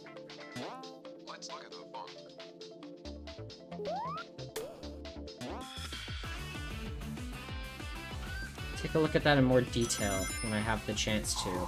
Let's look at the funk. Take a look at that in more detail when I have the chance to.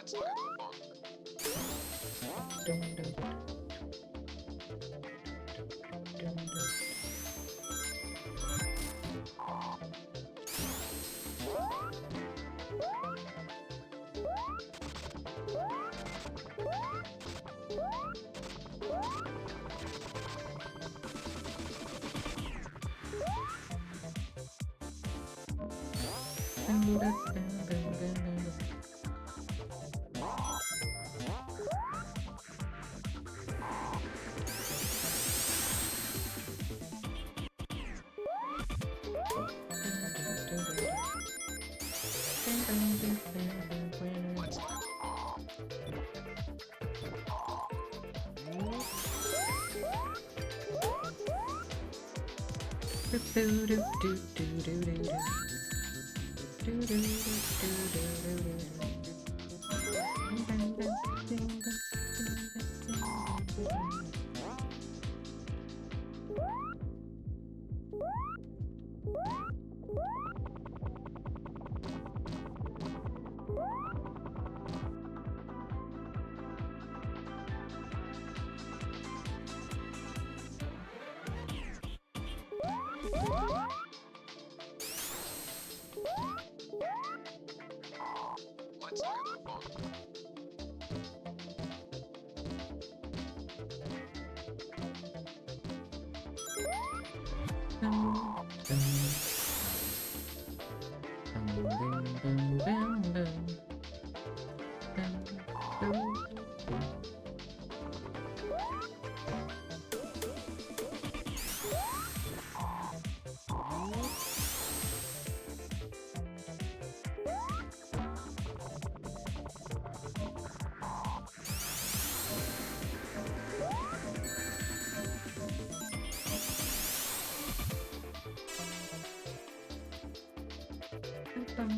Let's look at the funk. Let's look at Let's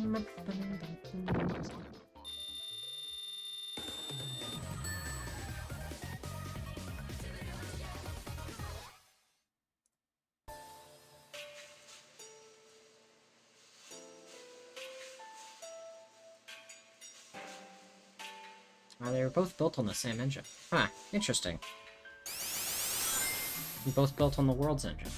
look at the funk. They were both built on the same engine. Huh, interesting. Both built on the World's engine.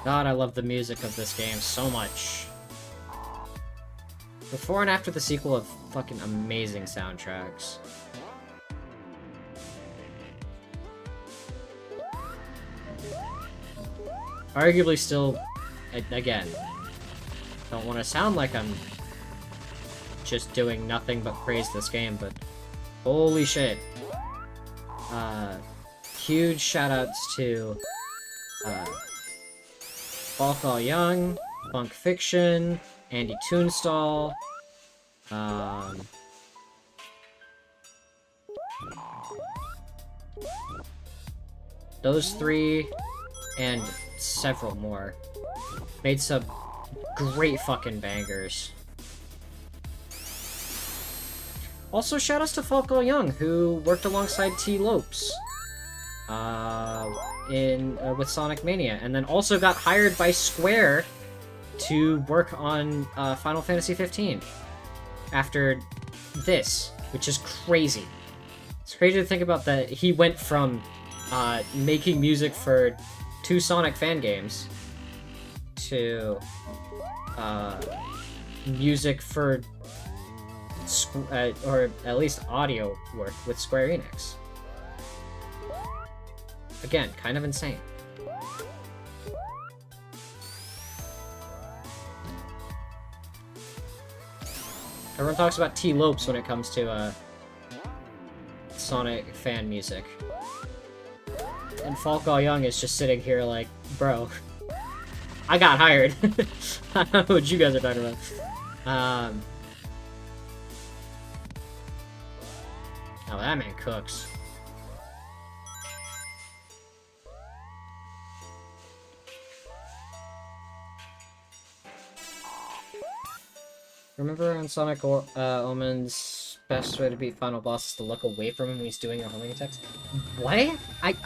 God, I love the music of this game so much. Before and after the sequel have fucking amazing soundtracks. Arguably still, again, don't want to sound like I'm just doing nothing but praise this game, but holy shit. Huge shoutouts to Balthall Young, Funk Fiction, Andy Toonstall, Um, those three and several more made some great fucking bangers. Also, shoutouts to Falco Young, who worked alongside T. Lopes with Sonic Mania, and then also got hired by Square to work on Final Fantasy 15 after this, which is crazy. It's crazy to think about that he went from making music for 2 Sonic fan games to music for or at least audio work with Square Enix. Again, kind of insane. Everyone talks about T. Lopes when it comes to Sonic fan music. And Falco Young is just sitting here like, bro, I got hired. I don't know what you guys are talking about. Oh, that man cooks. Remember on Sonic Omen's best way to beat final boss is to look away from him when he's doing a homing attacks? What?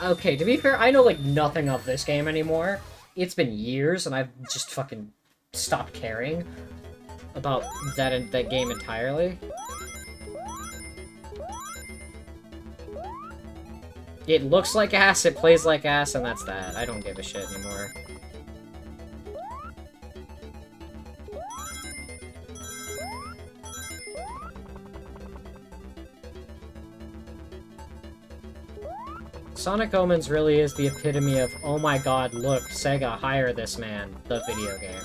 Okay, to be fair, I know like nothing of this game anymore. It's been years and I've just fucking stopped caring about that game entirely. It looks like ass, it plays like ass, and that's that. I don't give a shit anymore. Sonic Omens really is the epitome of, oh my god, look, Sega, hire this man, the video game.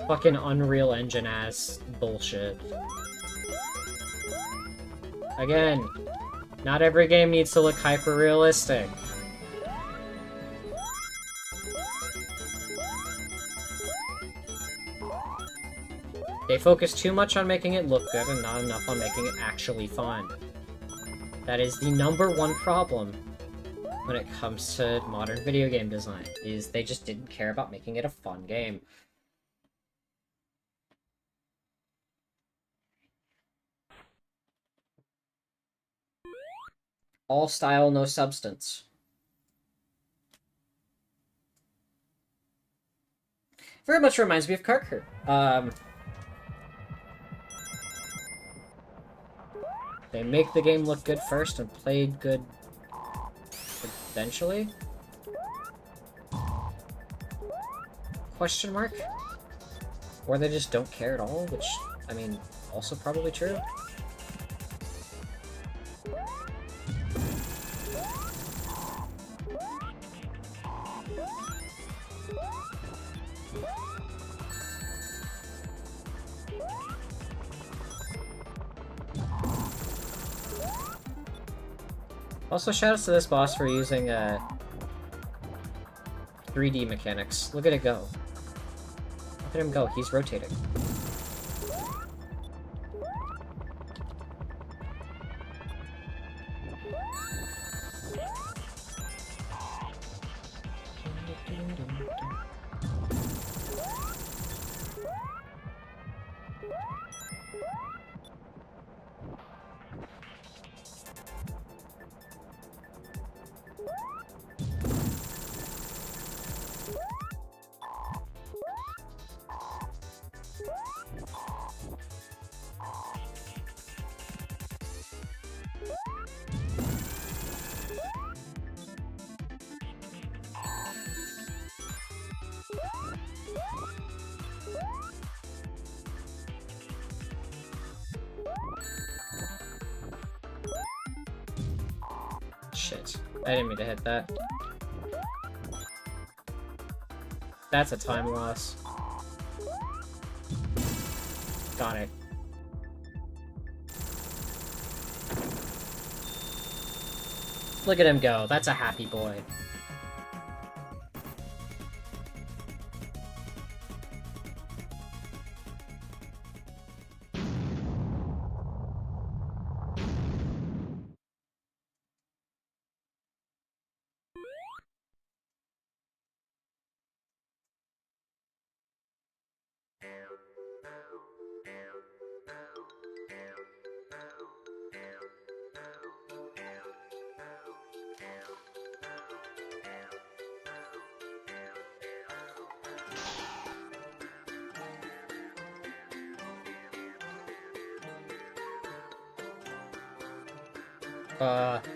Fucking Unreal Engine ass bullshit. Again, not every game needs to look hyper-realistic. They focus too much on making it look good and not enough on making it actually fun. That is the #1 problem when it comes to modern video game design, is they just didn't care about making it a fun game. All style, no substance. Very much reminds me of Kart Crew. They make the game look good first and played good eventually? Question mark? Or they just don't care at all, which, I mean, also probably true. Also, shoutouts to this boss for using 3D mechanics. Look at it go. Look at him go. He's rotating. Shit. I didn't mean to hit that. That's a time loss. Got it. Look at him go. That's a happy boy.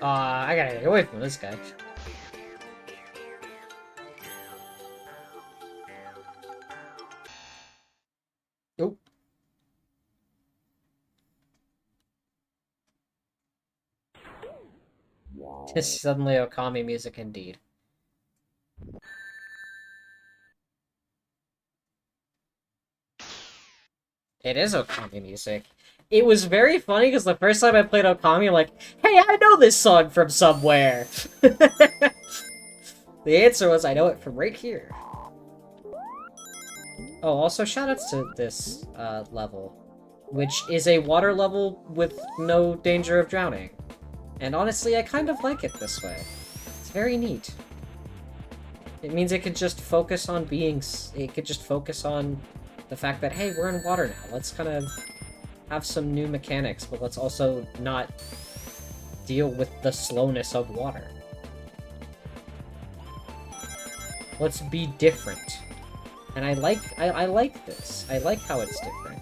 I gotta get away from this guy. Nope. Just suddenly Okami music indeed. It is Okami music. It was very funny because the first time I played Okami, I'm like, hey, I know this song from somewhere! The answer was, I know it from right here. Oh, also shoutouts to this level, which is a water level with no danger of drowning. And honestly, I kind of like it this way. It's very neat. It means it could just focus on it could just focus on the fact that, hey, we're in water now. Let's kind of have some new mechanics, but let's also not deal with the slowness of water. Let's be different. And I like this. I like how it's different.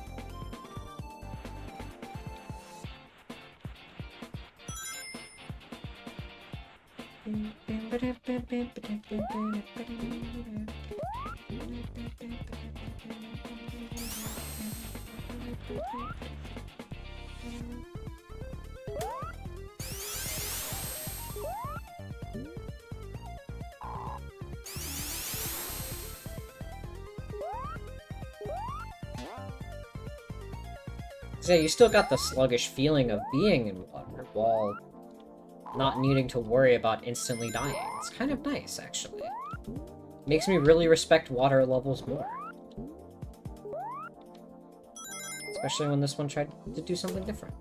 Yeah, you still got the sluggish feeling of being in water while not needing to worry about instantly dying. It's kind of nice, actually. Makes me really respect water levels more. Especially when this one tried to do something different.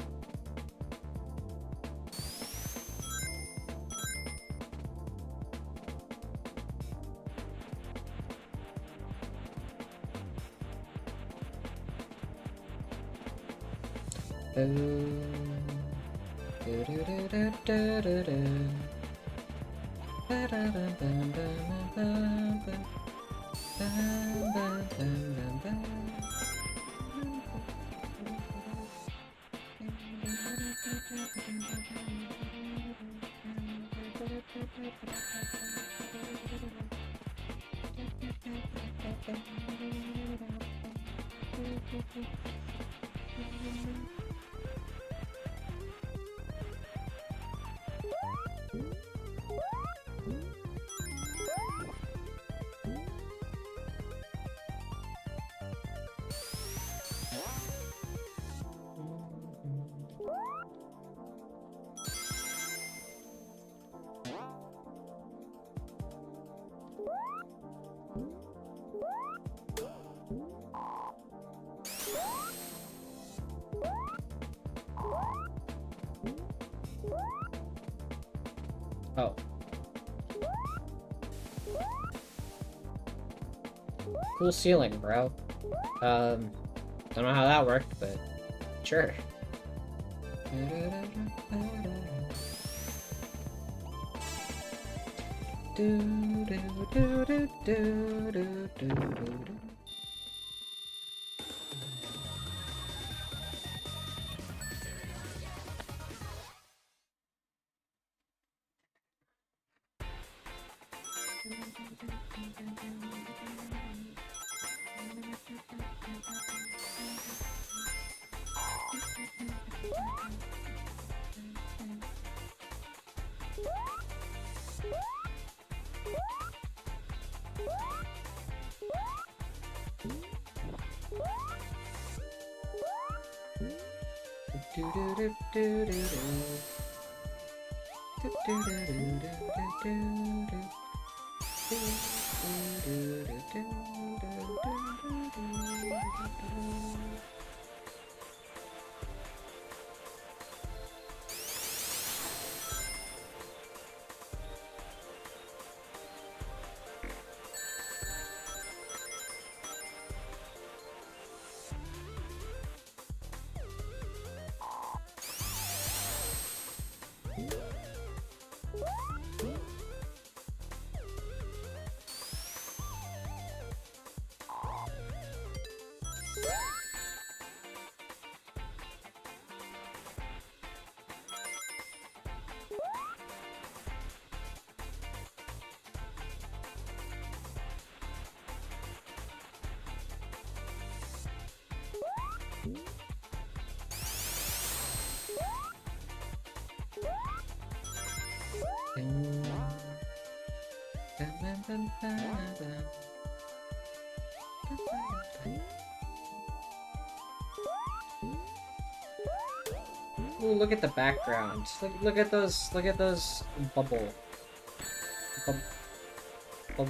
Oh. Cool ceiling, bro. Don't know how that worked, but sure. Ooh, look at the background. Look at those bubble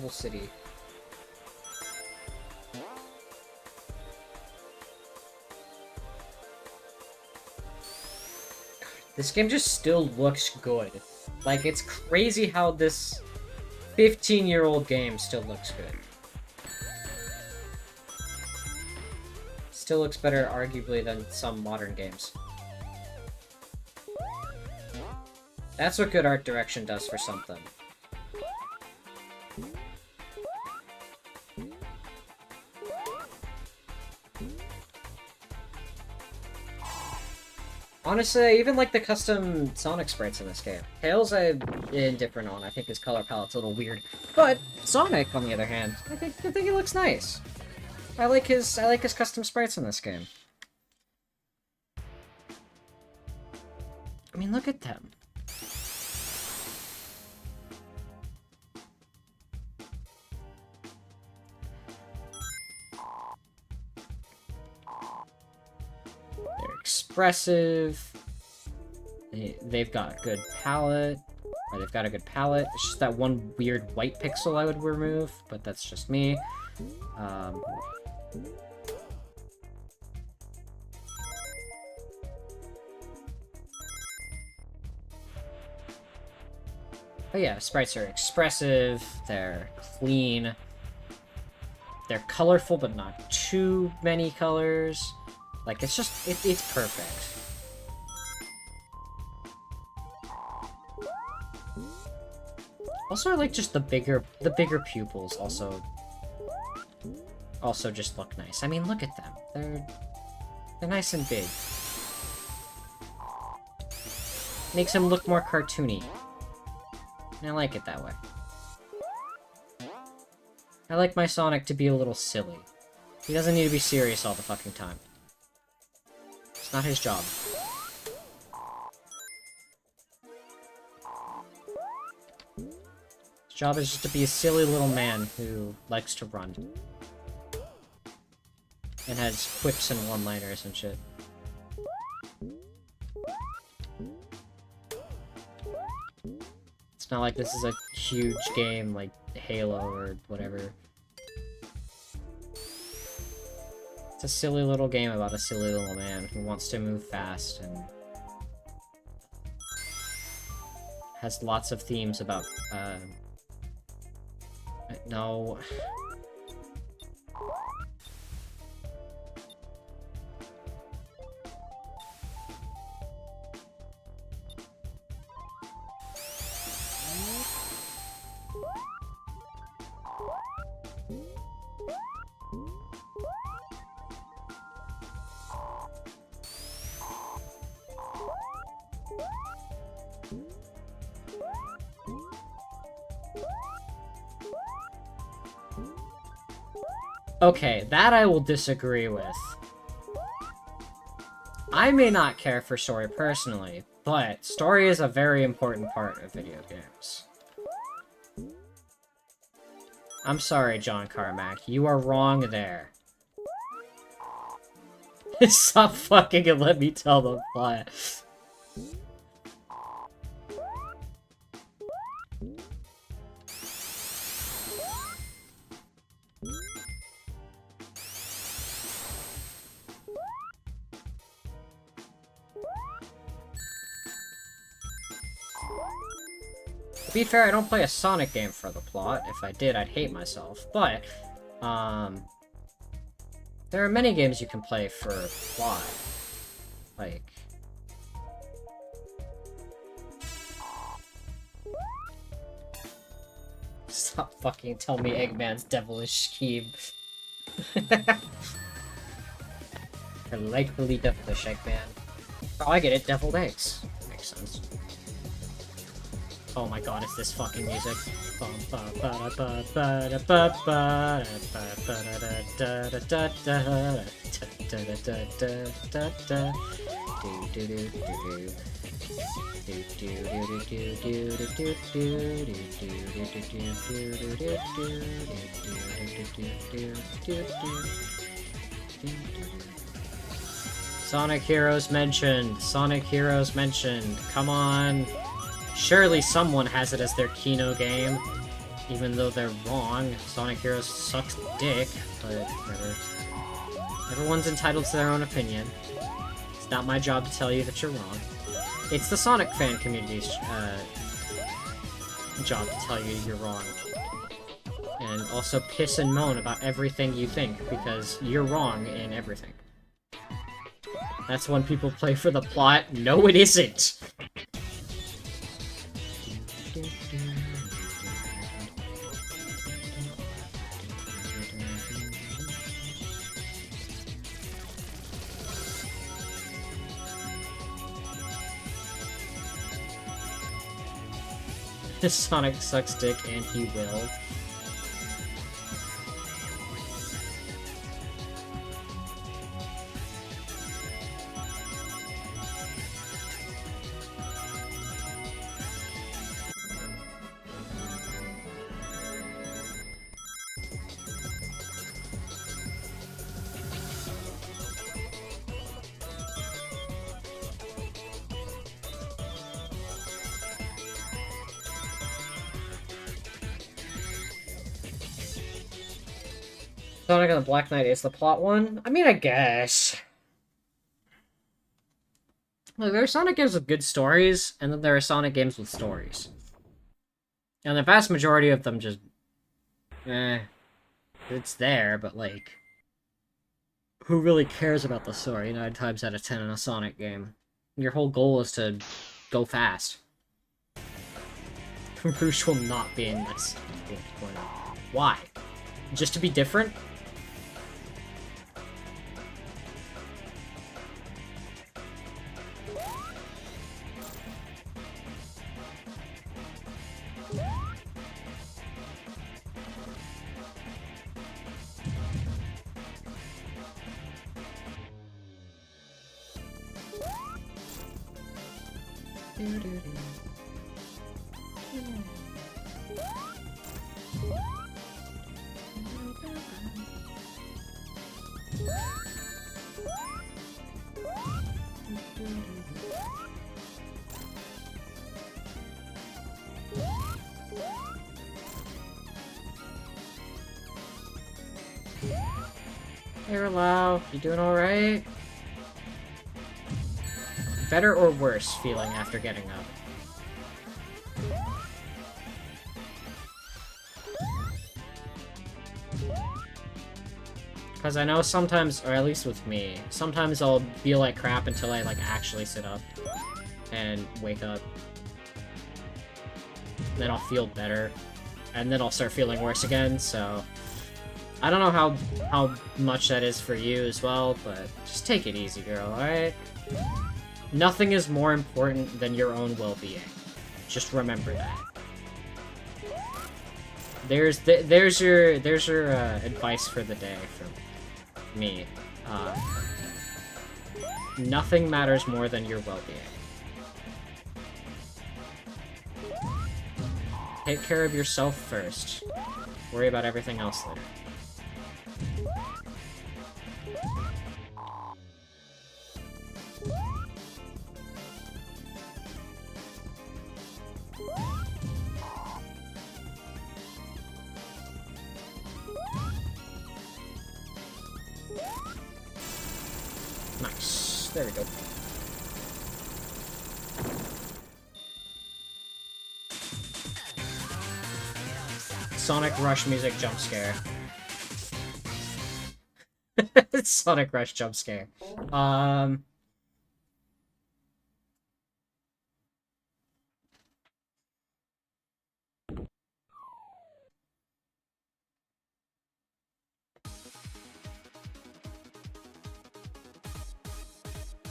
city. This game just still looks good. Like, it's crazy how this 15-year-old game still looks good. Still looks better, arguably, than some modern games. That's what good art direction does for something. Honestly, I even like the custom Sonic sprites in this game. Tails I'm indifferent on. I think his color palette's a little weird. But Sonic, on the other hand, I think he looks nice. I like his custom sprites in this game. I mean, look at them. They're expressive. They've got a good palette. Or they've got a good palette. It's just that one weird white pixel I would remove, but that's just me. But yeah, sprites are expressive, they're clean, they're colorful but not too many colors. Like, it's just, it's perfect. Also, I like just the bigger pupils also just look nice. I mean, look at them. They're nice and big. Makes him look more cartoony. And I like it that way. I like my Sonic to be a little silly. He doesn't need to be serious all the fucking time. It's not his job. His job is just to be a silly little man who likes to run. And has quips and one-liners and shit. It's not like this is a huge game like Halo or whatever. It's a silly little game about a silly little man who wants to move fast and has lots of themes about, no. Okay, that I will disagree with. I may not care for story personally, but story is a very important part of video games. I'm sorry, John Carmack. You are wrong there. Stop fucking and let me tell the plot. To be fair, I don't play a Sonic game for the plot. If I did, I'd hate myself. But, there are many games you can play for plot. Like... Stop fucking telling me Eggman's devilish scheme. I like really devilish, Eggman. Oh, I get it, deviled eggs. Makes sense. Oh my god, it's this fucking music. Sonic Heroes mentioned. Sonic Heroes mentioned. Come on. Surely someone has it as their Kino game. Even though they're wrong. Sonic Heroes sucks dick, but whatever. Everyone's entitled to their own opinion. It's not my job to tell you that you're wrong. It's the Sonic fan community's job to tell you you're wrong. And also piss and moan about everything you think, because you're wrong in everything. That's when people play for the plot. No, it isn't! Sonic sucks dick, and he will. Sonic and the Black Knight is the plot one? I mean, I guess. Look, there are Sonic games with good stories, and then there are Sonic games with stories. And the vast majority of them just... it's there, but like... who really cares about the story 9 times out of 10 in a Sonic game? Your whole goal is to go fast. Rouge will not be in this. Why? Just to be different? Hey, Lau, you doing alright? Better or worse feeling after getting up? Because I know sometimes, or at least with me, sometimes I'll feel like crap until I, like, actually sit up and wake up. Then I'll feel better, and then I'll start feeling worse again, so... I don't know how much that is for you as well, but just take it easy, girl, alright? Nothing is more important than your own well-being. Just remember that. There's your advice for the day from me. Nothing matters more than your well-being. Take care of yourself first. Worry about everything else later. Nice. There we go. Sonic Rush music jump scare. Sonic Rush jump scare.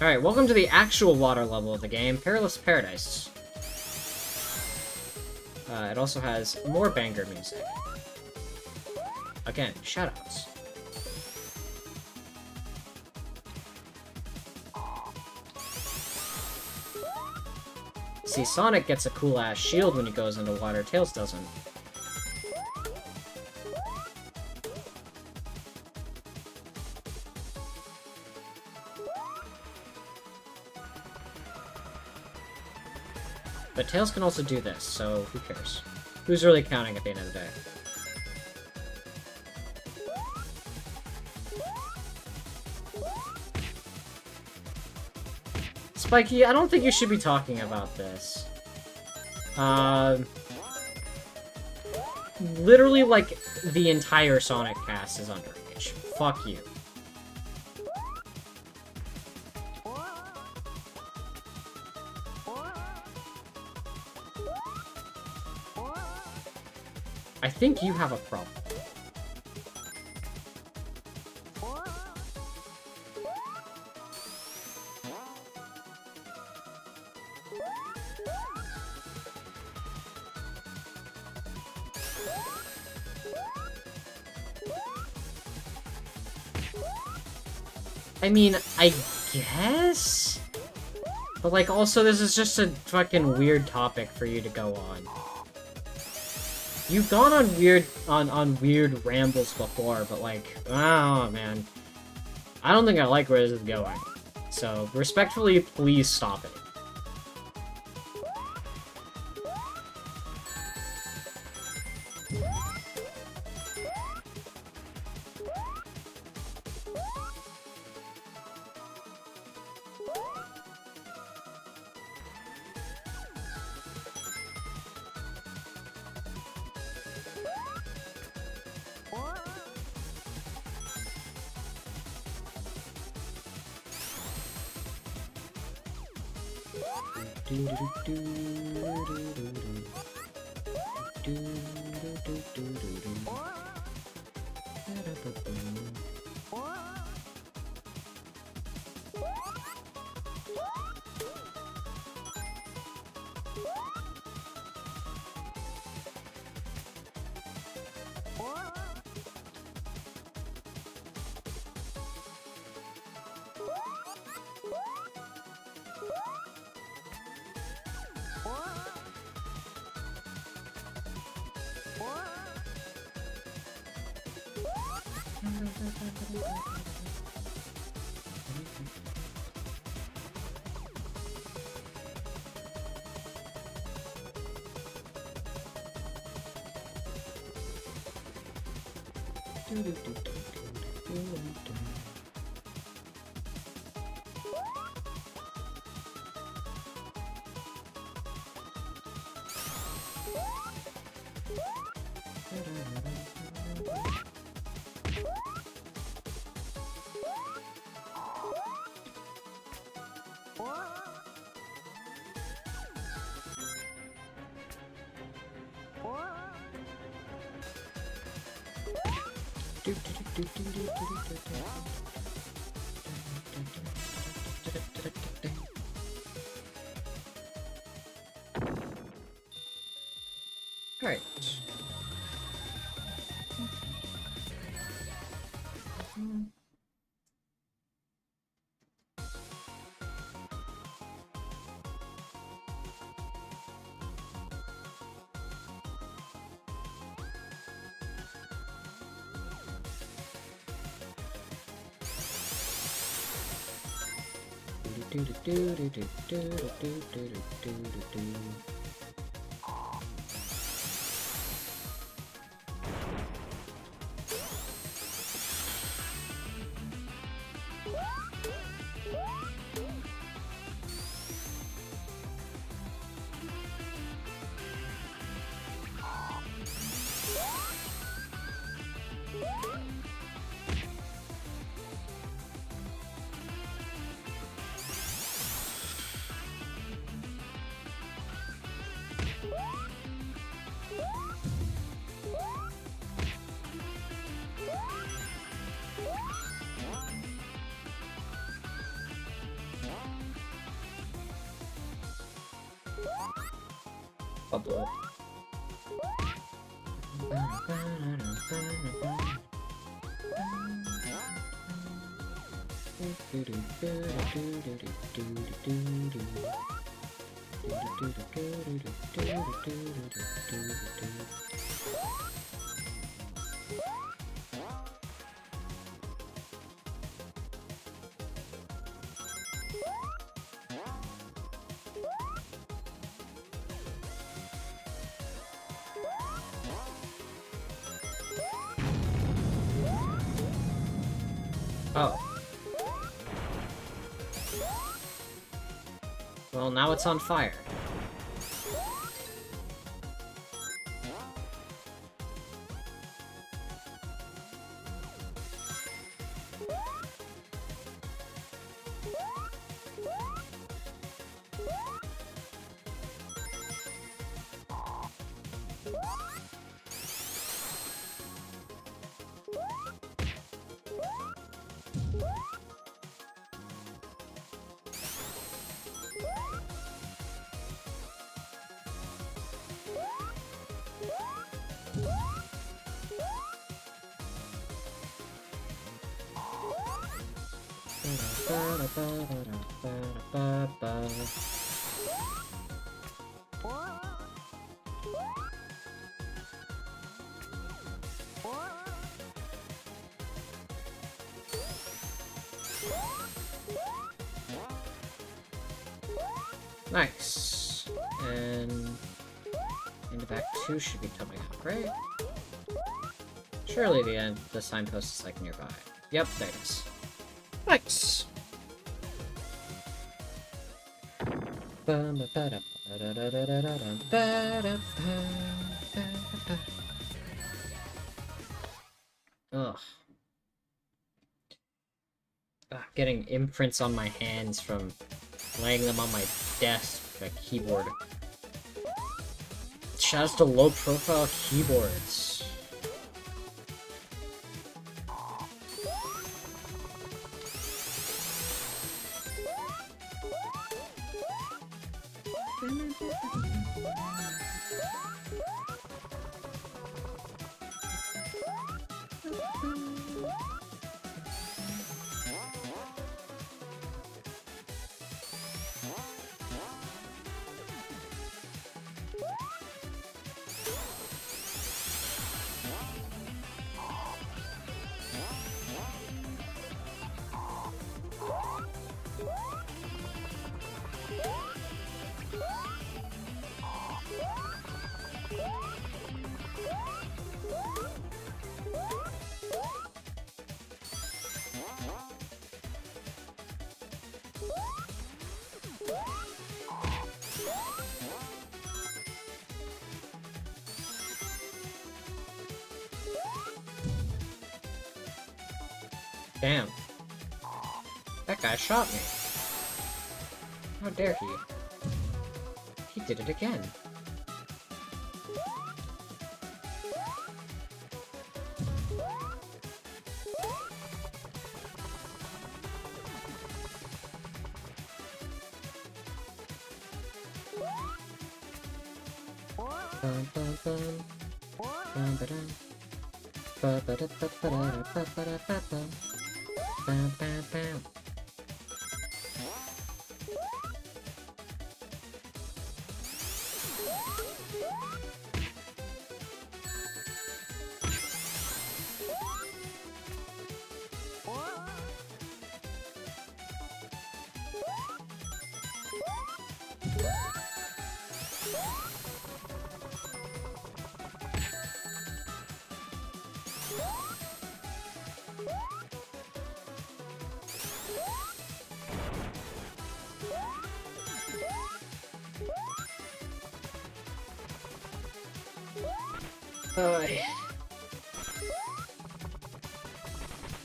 Alright, welcome to the actual water level of the game, Perilous Paradise. It also has more banger music. Again, shoutouts. see, Sonic gets a cool-ass shield when he goes into water, Tails doesn't. But Tails can also do this, so who cares? Who's really counting at the end of the day? Spiky, I don't think you should be talking about this. Literally, like, the entire Sonic cast is underage. Fuck you. I think you have a problem. I mean, I guess? But, like, also, this is just a fucking weird topic for you to go on. You've gone on weird rambles before, but, like, oh, man. I don't think I like where this is going. So, respectfully, please stop it. Alright. Bubble. Oh. Well, now it's on fire. Nice. And into back 2 should be coming up, right? Surely the signpost is like nearby. Yep, there it is. Nice. Ugh. Getting imprints on my hands from laying them on my desk, my keyboard. Shouts to low-profile keyboards. Damn. That guy shot me. How dare he? He did it again. Bum, bum, bum. Bum, ba-dum. Ba-ba-da-ba-ba-da-ba-ba-da-ba-bum. Bam, bam, bam. I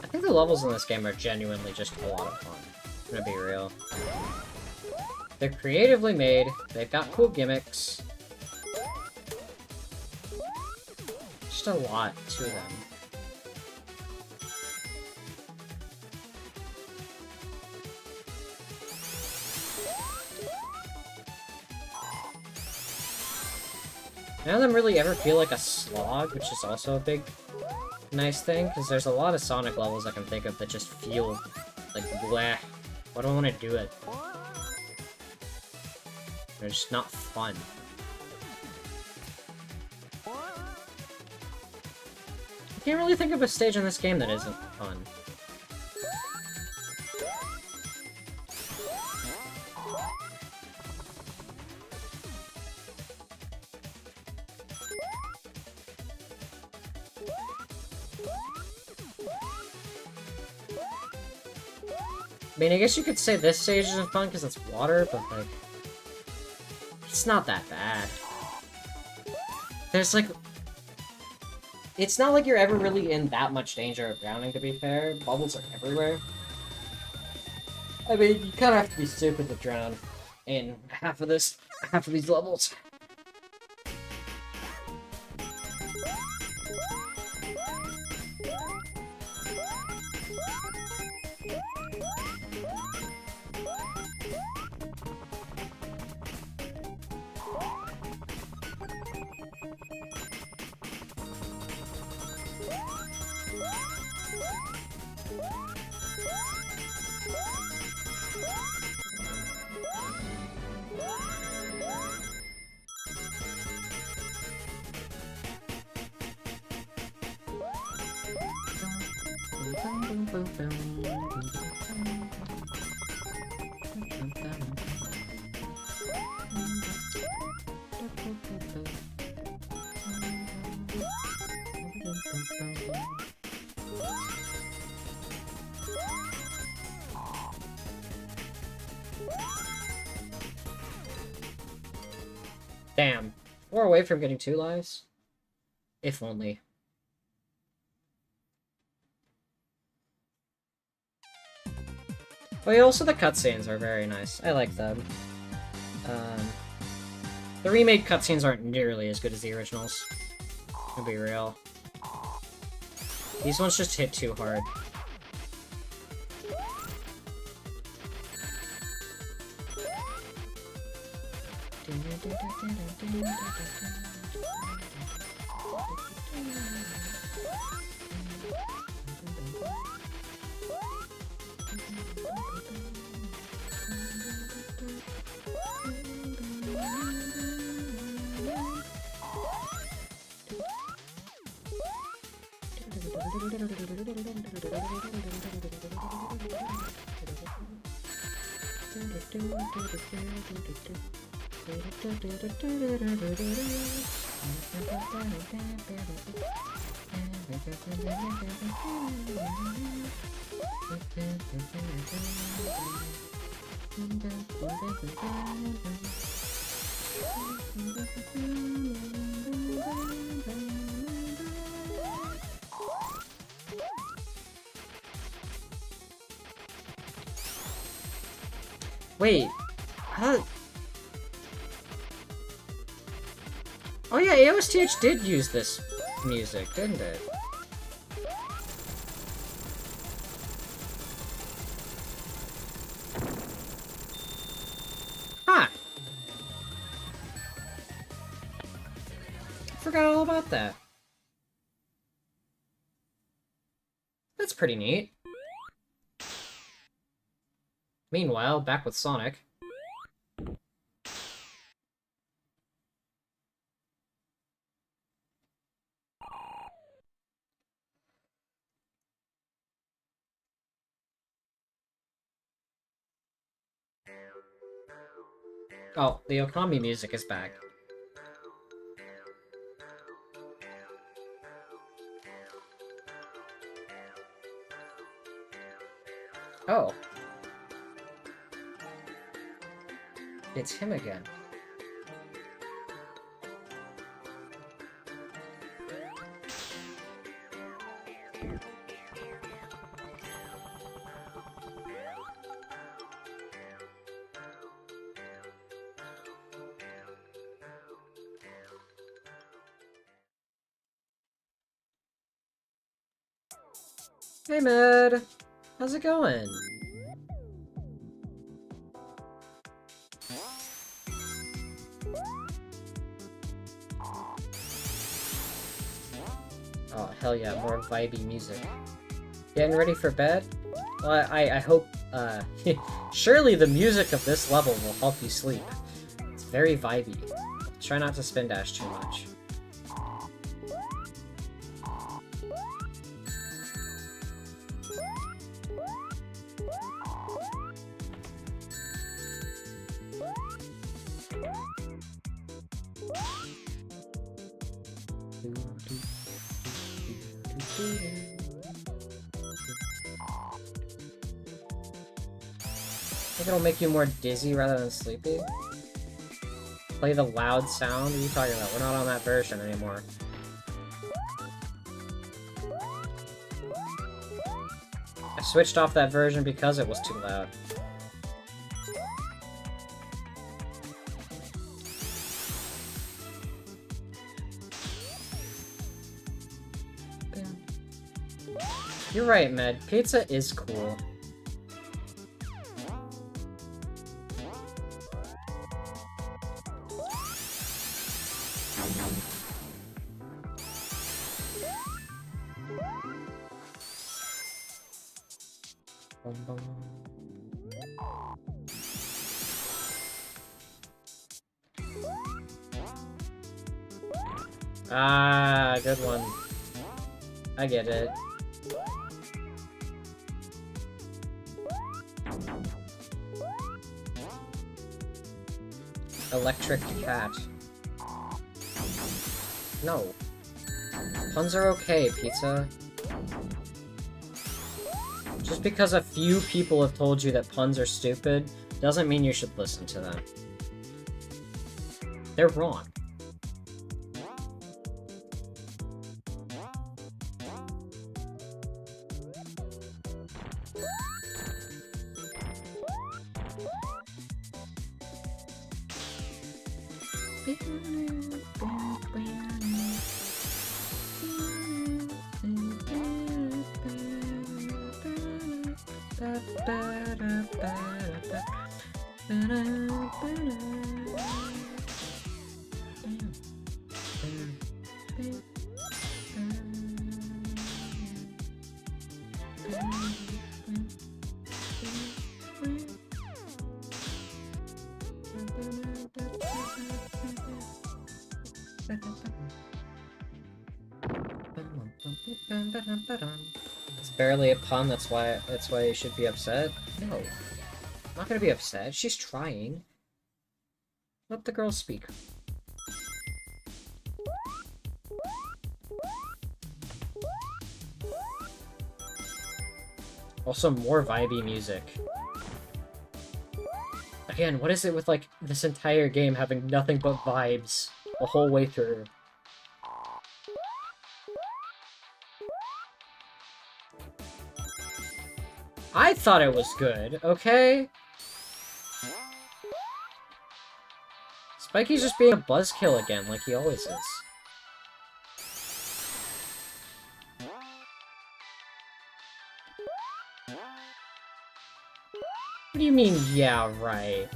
think the levels in this game are genuinely just a lot of fun. I'm gonna be real. They're creatively made, they've got cool gimmicks. Just a lot to them. None of them really ever feel like a slog, which is also a big, nice thing, because there's a lot of Sonic levels I can think of that just feel like bleh. Why do I want to do it? They're just not fun. I can't really think of a stage in this game that isn't fun. I mean, I guess you could say this stage isn't fun because it's water, but, like, it's not that bad. There's, like... It's not like you're ever really in that much danger of drowning, to be fair. Bubbles are everywhere. I mean, you kind of have to be stupid to drown in half of these levels. Damn. We're away from getting 2 lives? If only. Oh yeah, also the cutscenes are very nice. I like them. The remade cutscenes aren't nearly as good as the originals. To be real. These ones just hit too hard. Wait, oh yeah, AOSTH did use this music, didn't it? Huh. Forgot all about that. That's pretty neat. Meanwhile, back with Sonic. Oh, the Okami music is back. Oh. It's him again. Hey, Med. How's it going? Oh, hell yeah, more vibey music. Getting ready for bed? Well, I hope, surely the music of this level will help you sleep. It's very vibey. Try not to spin dash too much. I think it'll make you more dizzy rather than sleepy. Play the loud sound? What are you talking about? We're not on that version anymore. I switched off that version because it was too loud. You're right, Med. Pizza is cool. Ah, good one. I get it. Electric cat. No. Puns are okay, Pizza. Just because a few people have told you that puns are stupid, doesn't mean you should listen to them. They're wrong. It's barely a pun, that's why you should be upset? No. I'm not gonna be upset. She's trying. Let the girl speak. Also, more vibey music. Again, what is it with, like, this entire game having nothing but vibes the whole way through? I thought it was good, okay? Spikey's just being a buzzkill again, like he always is. What do you mean, yeah, right?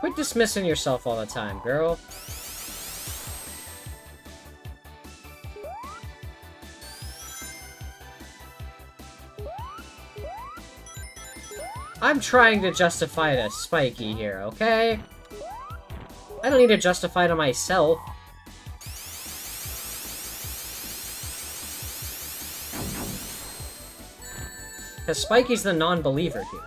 Quit dismissing yourself all the time, girl. I'm trying to justify it as Spiky here, okay? I don't need to justify to myself. Because Spiky's the non-believer here.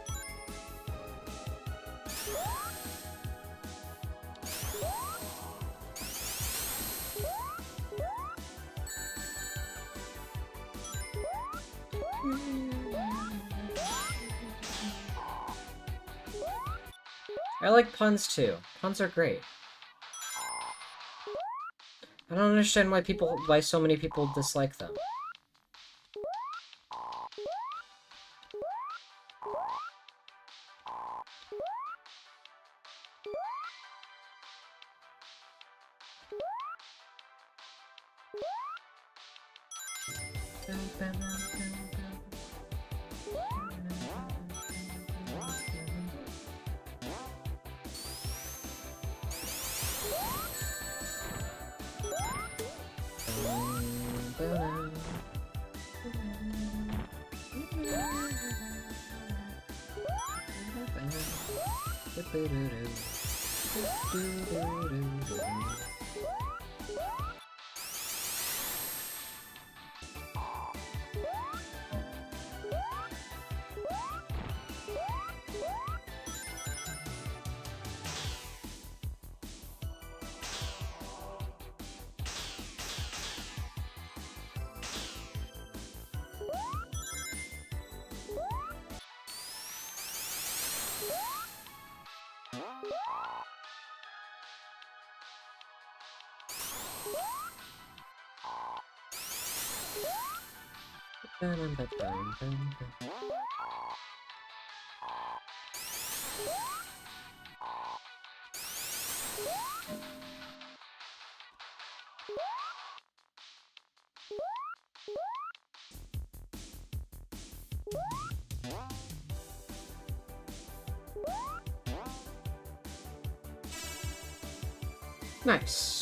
I like puns too. Puns are great. I don't understand why so many people dislike them. Nice.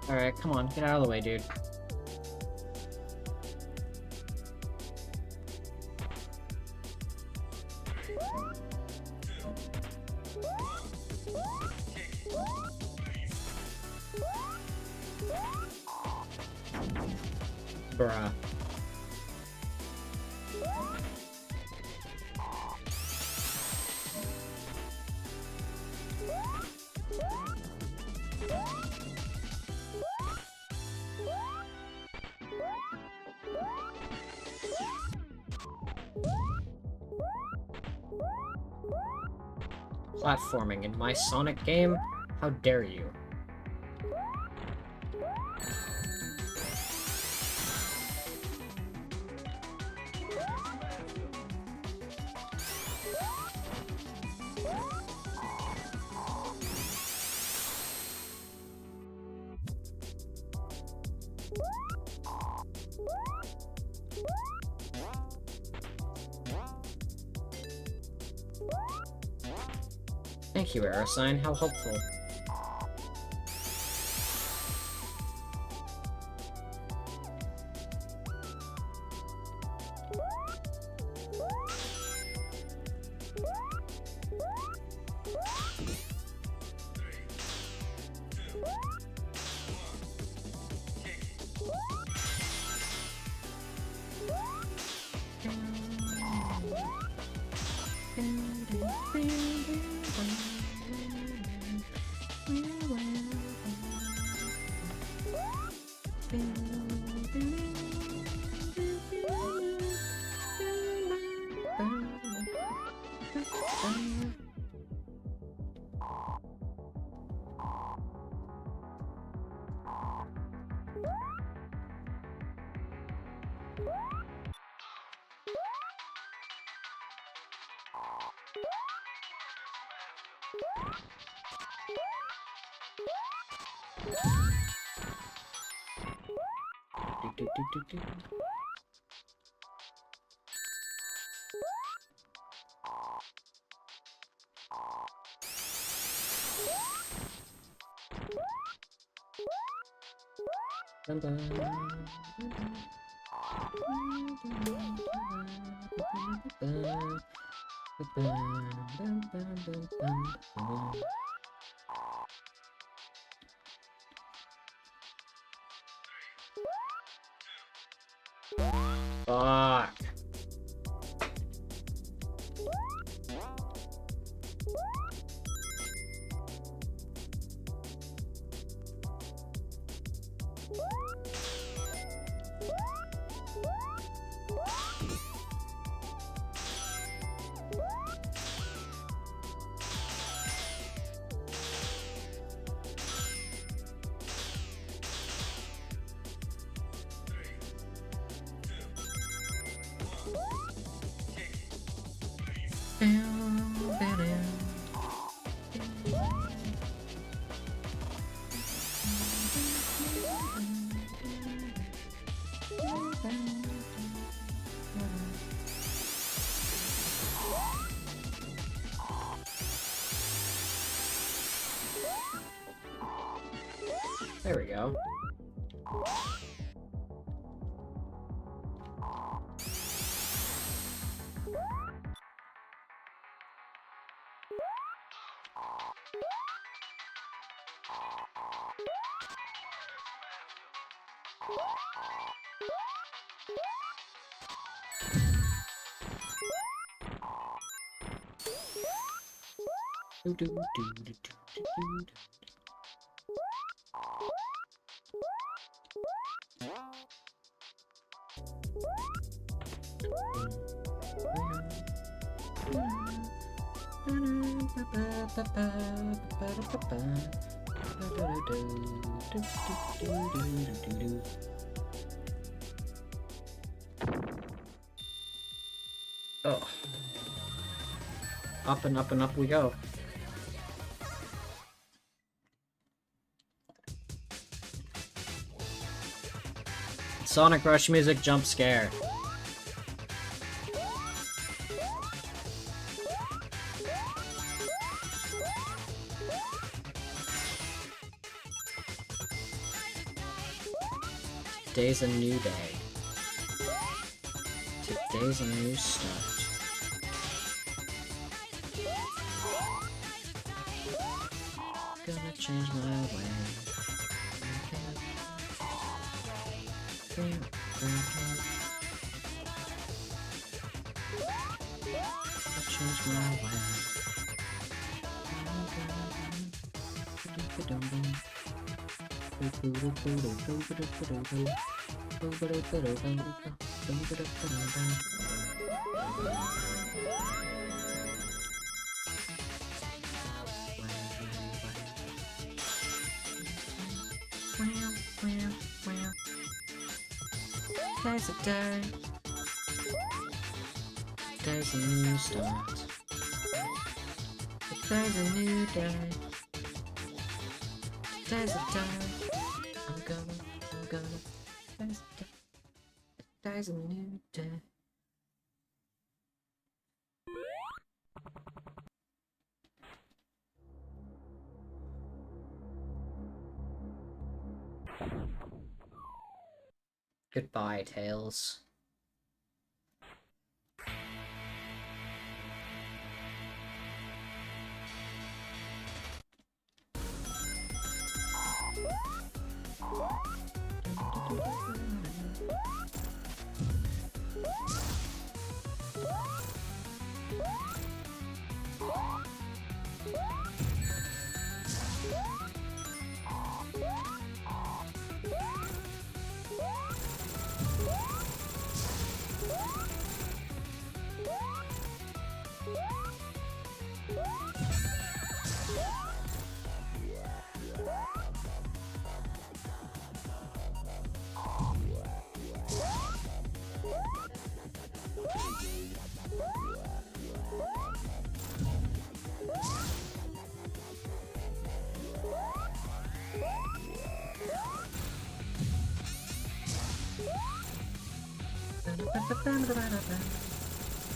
Alright, come on, get out of the way, dude. Bruh. Platforming in my Sonic game? How dare you? Thank you, Aerosign. How helpful. Dun, dun. Fuck. There we go. Do, do, do, do, do, do. Oh. Up and up and up we go. Sonic Rush music jump scare. Today's a new day. Today's a new start. Gonna change my ways. Change my ways. Today's a day. Today's a new start. Today's a new day. Today's a day. I'm gonna. Today's a day. Today's a new day. Goodbye, Tails.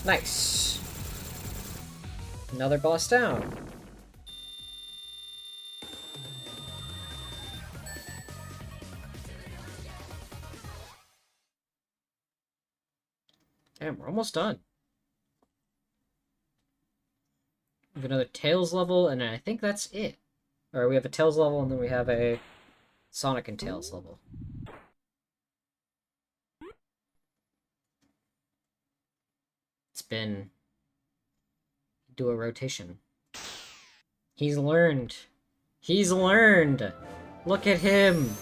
Nice. Another boss down. Damn, we're almost done. We have another Tails level, and I think that's it. Or we have a Tails level, and then we have a Sonic and Tails level. It's been... do a rotation. He's learned. He's learned! Look at him!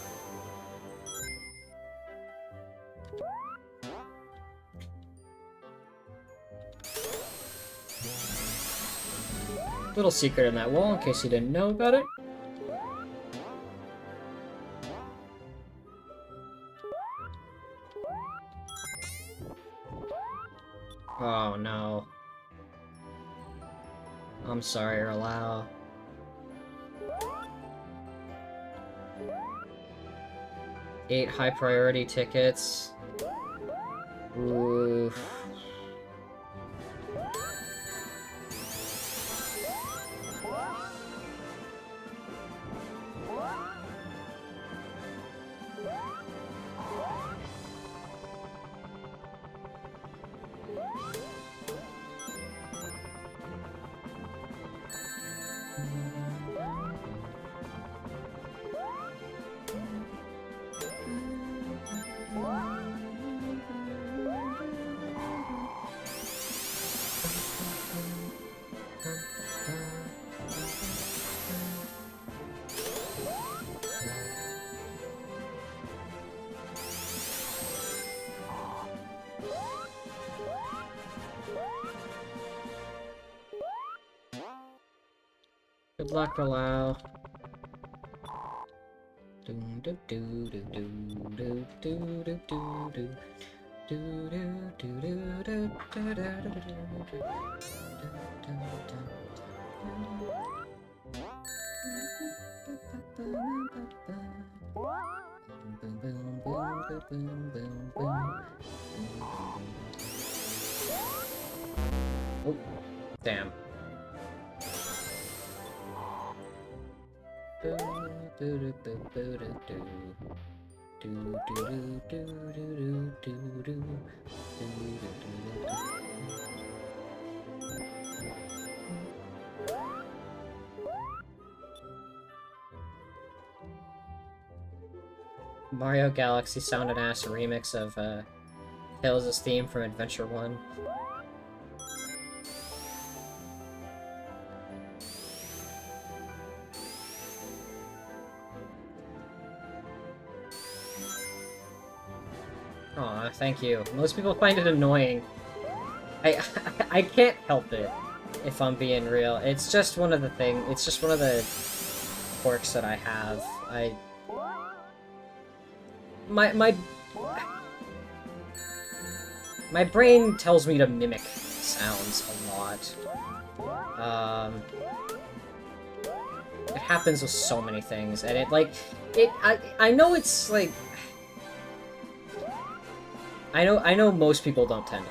Little secret in that wall, in case you didn't know about it. Oh no. I'm sorry, Erlau. Eight high priority tickets. Oof. Good luck, Erlau. Oh, damn. Mario Galaxy Sound and Ass remix of Tails' theme from Adventure 1. Aw, thank you. Most people find it annoying. I can't help it, if I'm being real. It's just one of the it's just one of the quirks that I have. My brain tells me to mimic sounds a lot. It happens with so many things, and I know it's like... I know most people don't tend to,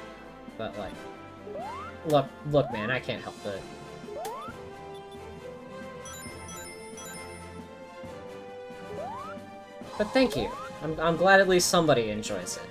but like, look, man, I can't help it. But thank you. I'm glad at least somebody enjoys it.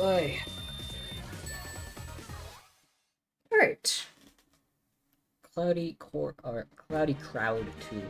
Oy. Alright. Cloudy Crowd 2.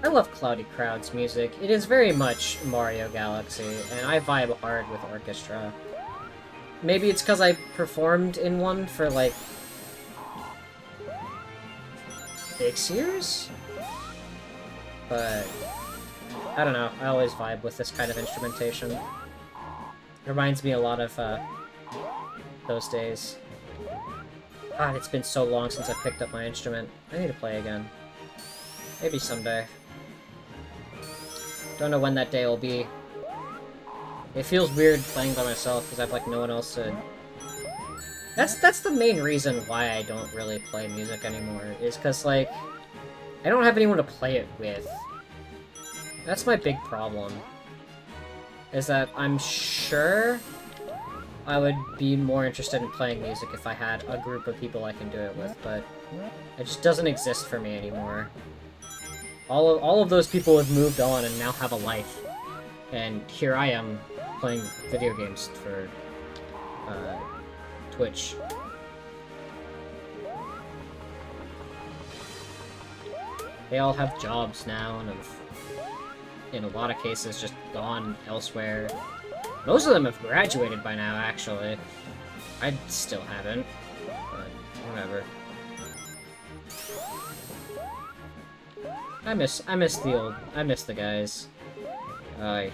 I love Cloudy Crowd's music. It is very much Mario Galaxy, and I vibe hard with orchestra. Maybe it's because I performed in one for, like, 6 years? But I don't know, I always vibe with this kind of instrumentation. It reminds me a lot of, those days. God, it's been so long since I picked up my instrument. I need to play again. Maybe someday. Don't know when that day will be. It feels weird playing by myself because I have, like, no one else to... That's the main reason why I don't really play music anymore, is because, like, I don't have anyone to play it with. That's my big problem. Is that I'm sure I would be more interested in playing music if I had a group of people I can do it with, but it just doesn't exist for me anymore. All of those people have moved on and now have a life. And here I am, playing video games for, Twitch. They all have jobs now, and have, in a lot of cases, just gone elsewhere. Most of them have graduated by now, actually. I still haven't, but whatever. I miss the guys. Aye.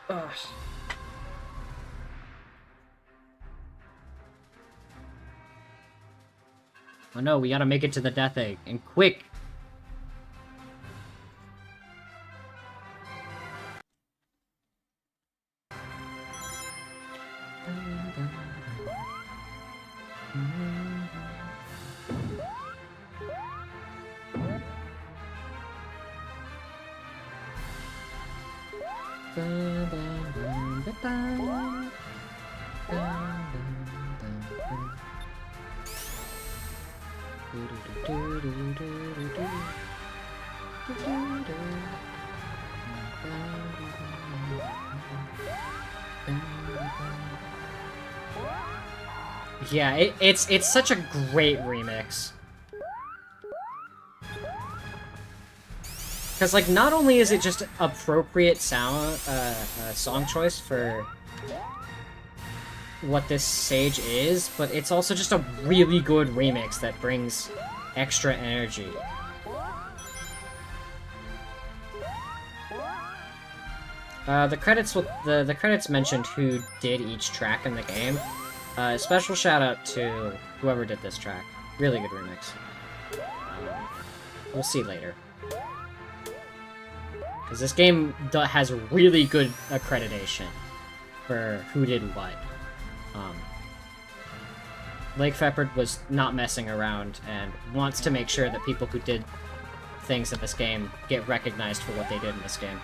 Ugh. Oh no, we gotta make it to the death egg, and quick! Yeah, it's such a great remix. Because, like, not only is it just appropriate sound, song choice for what this sage is, but it's also just a really good remix that brings extra energy. The credits mentioned who did each track in the game. Special shout out to whoever did this track. Really good remix. We'll see later. Because this game has really good accreditation for who did what. Lake Feppard was not messing around and wants to make sure that people who did things in this game get recognized for what they did in this game.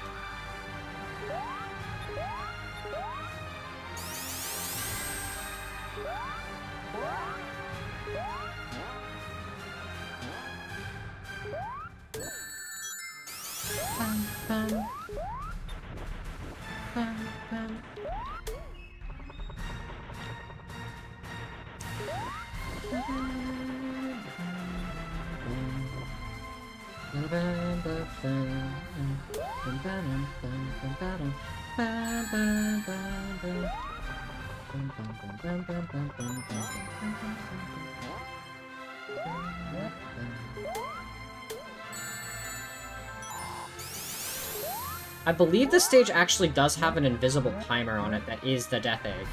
I believe this stage actually does have an invisible timer on it that is the Death Egg.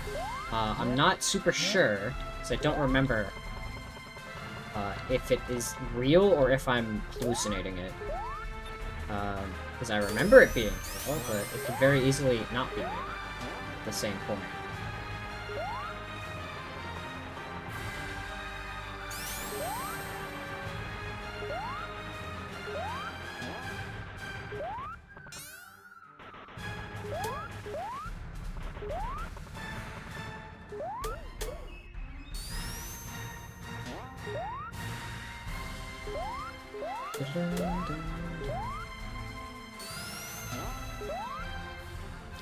I'm not super sure, because I don't remember if it is real or if I'm hallucinating it. Because I remember it being real, but it could very easily not be real at the same point.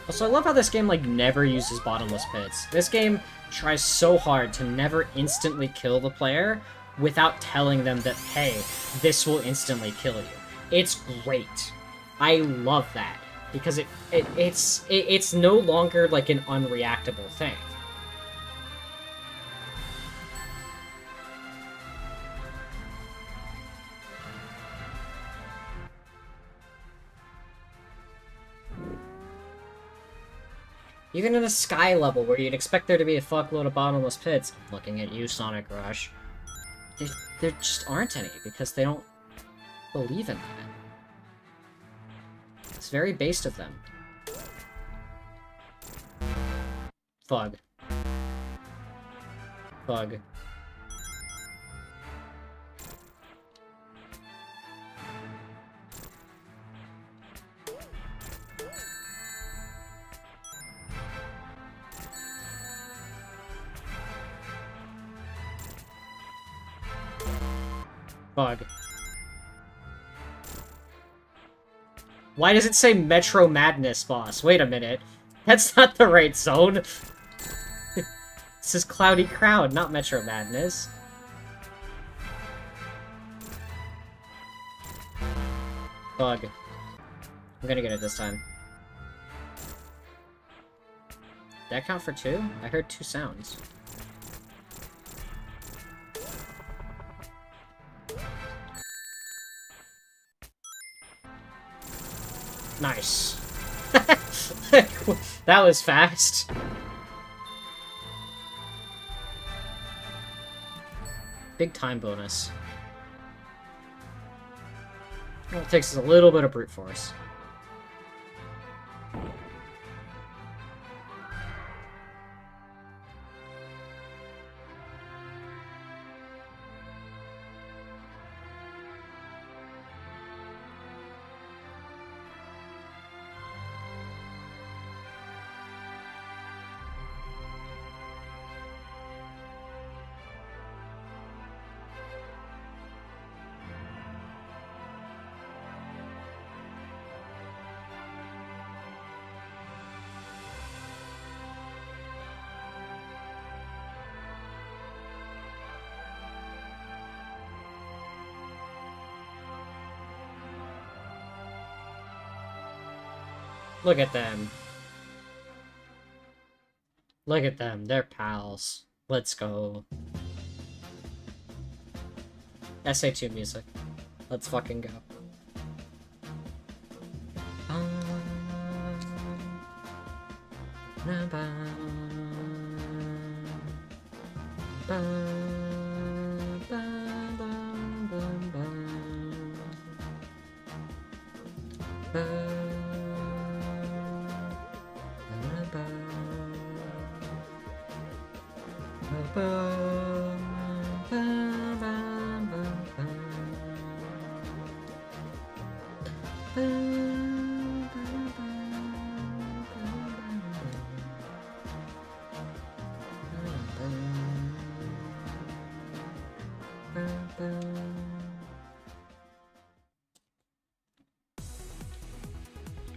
Also, I love how this game, like, never uses bottomless pits. This game tries so hard to never instantly kill the player without telling them that, hey, this will instantly kill you. It's great. I love that. Because it's no longer, like, an unreactable thing. Even in a sky level where you'd expect there to be a fuckload of bottomless pits, looking at you, Sonic Rush, there just aren't any, because they don't believe in that. It's very based of them. Fug. Fug. Bug. Why does it say Metro Madness, boss? Wait a minute. That's not the right zone. This is Cloudy Crowd, not Metro Madness. Bug. I'm gonna get it this time. Did that count for 2? I heard 2 sounds. Nice. That was fast. Big time bonus. Well, it takes us a little bit of brute force. Look at them. Look at them. They're pals. Let's go. SA2 music. Let's fucking go.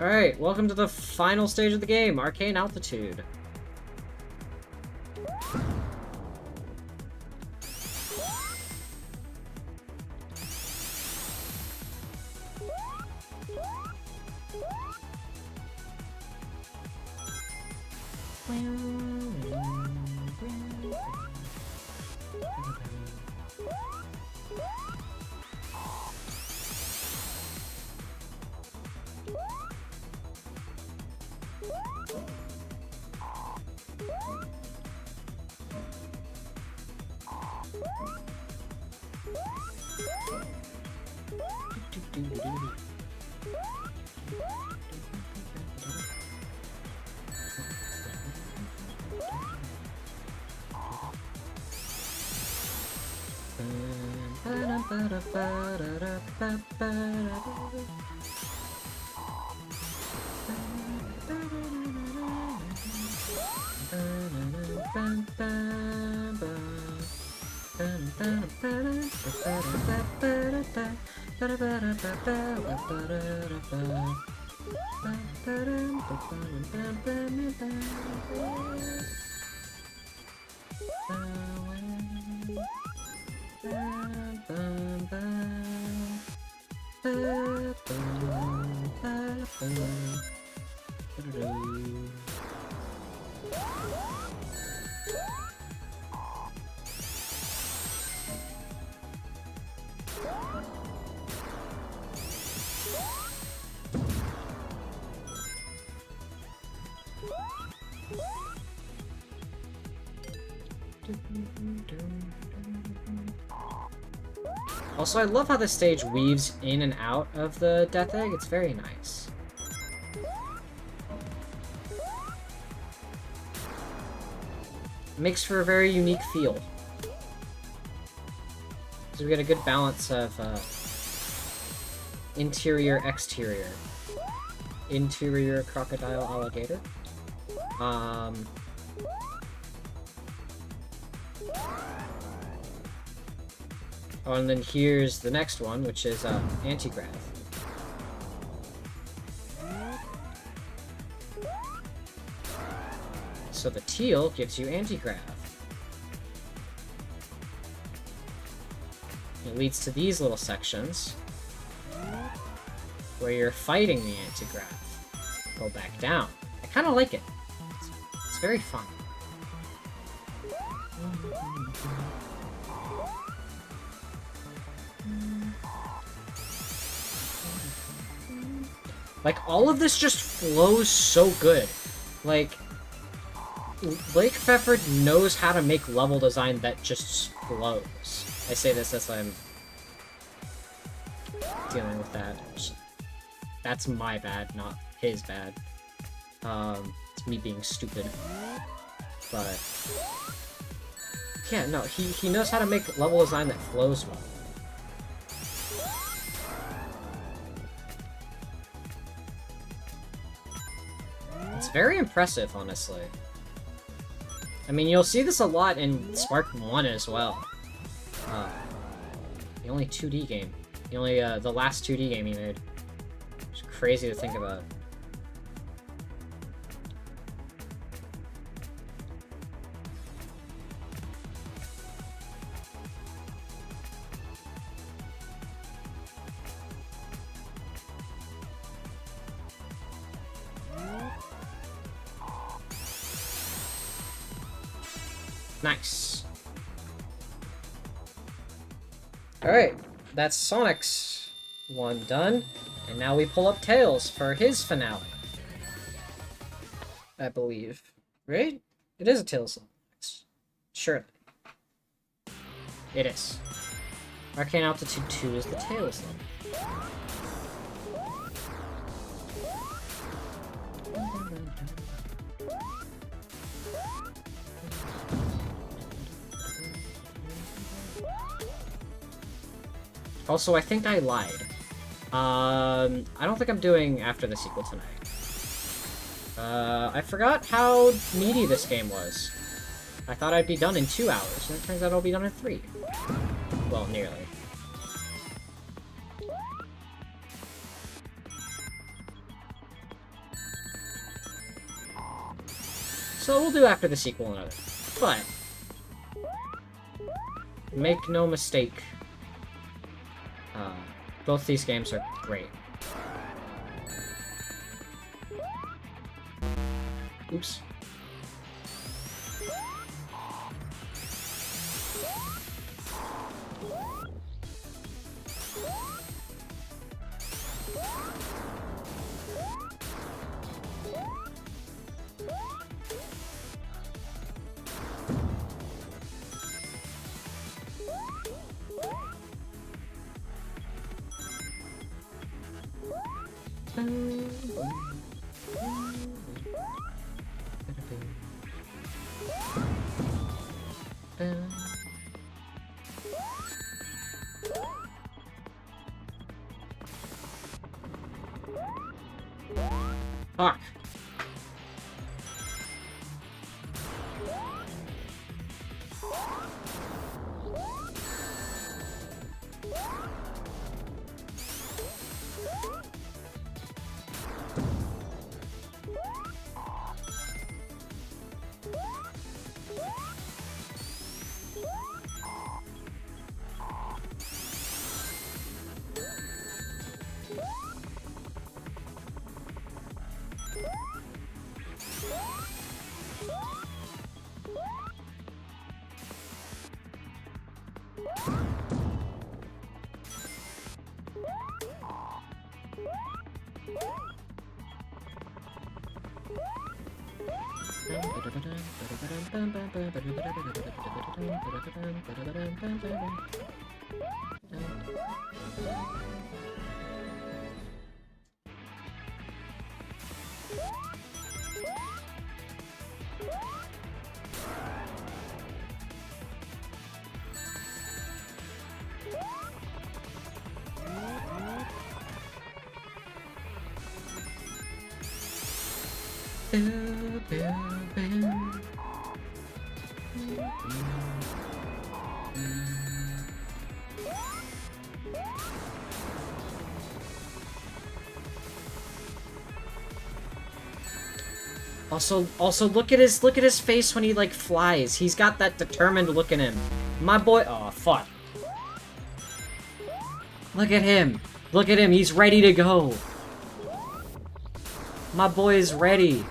Alright, welcome to the final stage of the game, Arcane Altitude. Also, I love how this stage weaves in and out of the Death Egg. It's very nice. Makes for a very unique feel. So we get a good balance of interior, exterior. Interior crocodile alligator. Oh, and then here's the next one, which is anti-grav. So the teal gives you anti-grav. It leads to these little sections where you're fighting the anti-grav. Go back down. I kind of like it. It's very fun. Like, all of this just flows so good. Like, Blake Pfefford knows how to make level design that just flows. I say this as I'm dealing with that. That's my bad, not his bad. It's me being stupid. But yeah, no, he knows how to make level design that flows well. It's very impressive, honestly. I mean, you'll see this a lot in Spark 1 as well. The only 2D game. The only, the last 2D game he made. It's crazy to think about. Nice. Alright, that's Sonic's one done. And now we pull up Tails for his finale. I believe. Right? It is a Tails level. Surely. It is. Arcane Altitude 2 is the Tails level. Also, I think I lied. I don't think I'm doing after the sequel tonight. I forgot how meaty this game was. I thought I'd be done in 2 hours, and it turns out I'll be done in 3. Well, nearly. So we'll do after the sequel another. But make no mistake, both these games are great. Oops. Fuck. Also, look at his face when he like flies. He's got that determined look in him. My boy. Oh fuck. Look at him. Look at him. He's ready to go. My boy is ready.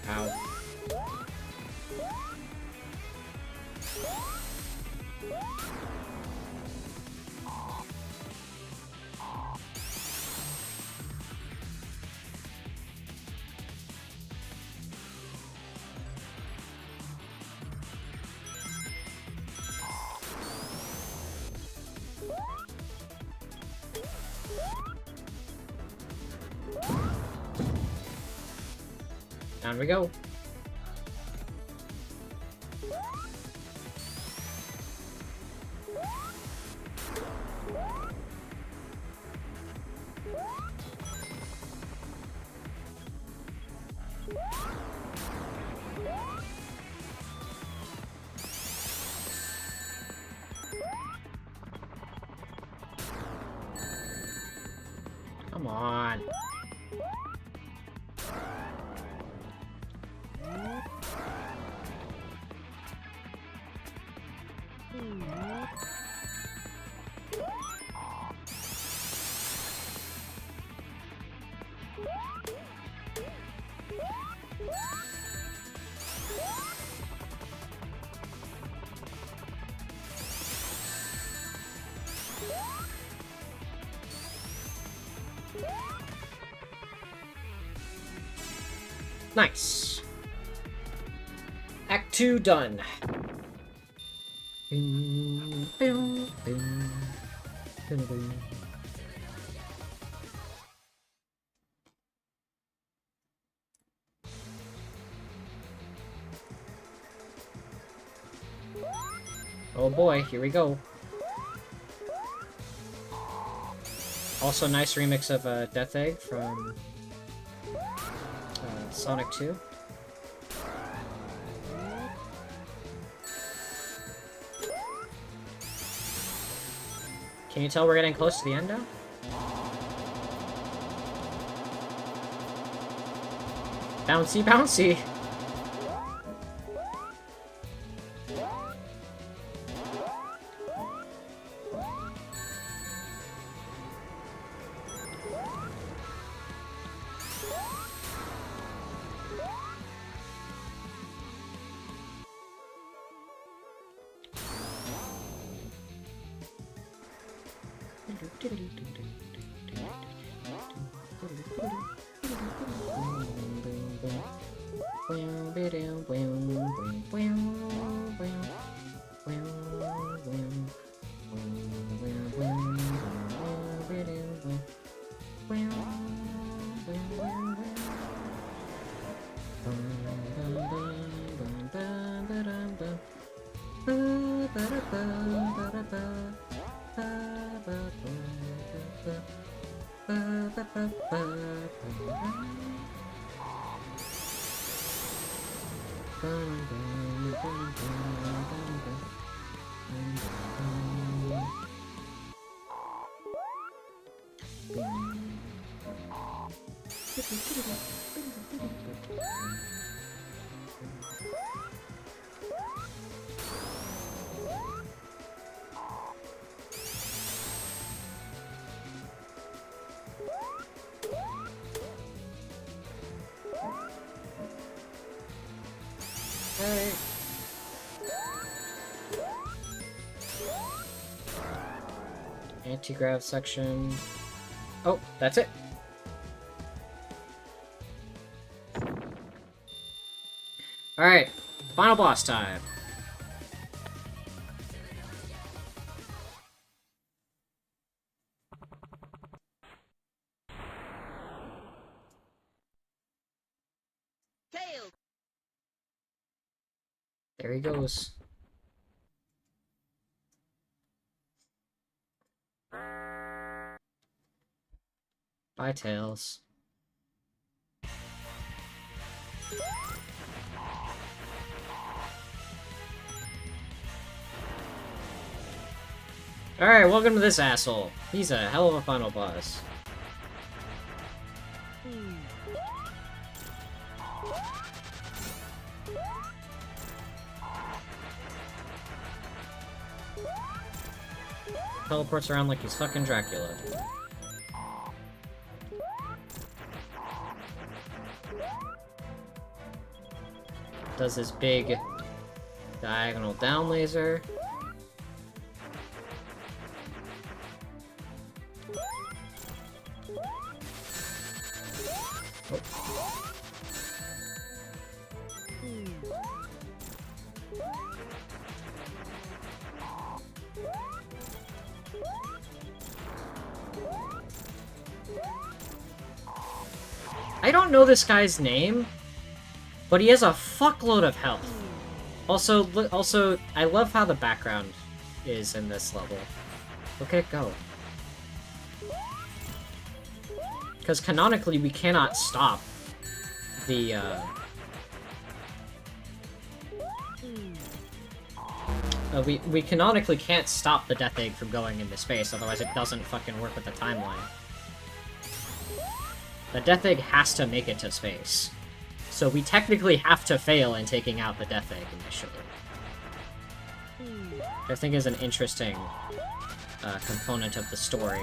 Ow. Down we go. Nice. Act 2 done. Oh boy, here we go. Also, nice remix of Death Egg from Sonic 2. Can you tell we're getting close to the end now? Bouncy, bouncy! Hey. Anti-grav section. Oh, that's it. Alright, final boss time. There he goes. Bye, Tails. Alright, welcome to this asshole. He's a hell of a final boss. Teleports around like he's fucking Dracula. Does this big diagonal down laser. Oh. I don't know this guy's name, but he has a fuckload of health. Also, I love how the background is in this level. Look at it go. Because canonically, we cannot stop the, we canonically can't stop the Death Egg from going into space, otherwise it doesn't fucking work with the timeline. The Death Egg has to make it to space. So we technically have to fail in taking out the Death Egg initially. Which I think is an interesting component of the story.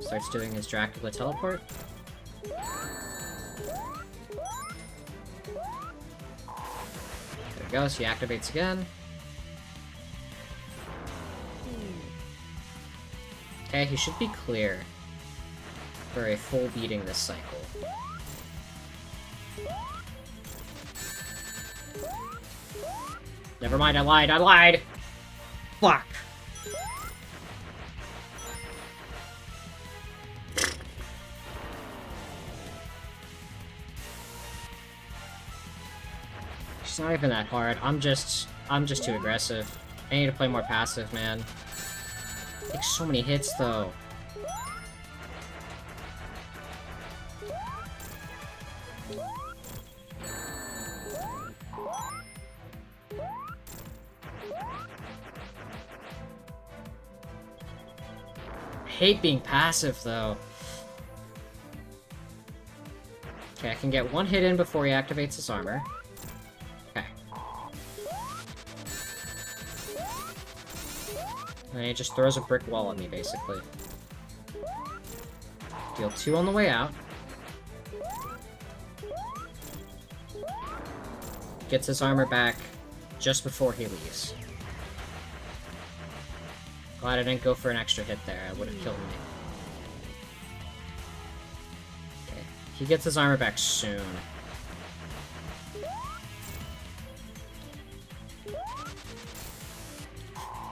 Starts doing his Dracula teleport. There he goes, he activates again. Okay, he should be clear for a full beating this cycle. Never mind, I lied! Fuck! It's not even that hard. I'm just too aggressive. I need to play more passive, man. Takes so many hits, though. I hate being passive, though. Okay, I can get one hit in before he activates his armor. Okay. And he just throws a brick wall at me, basically. Deal 2 on the way out. Gets his armor back just before he leaves. Glad I didn't go for an extra hit there. It would have killed me. Okay. He gets his armor back soon.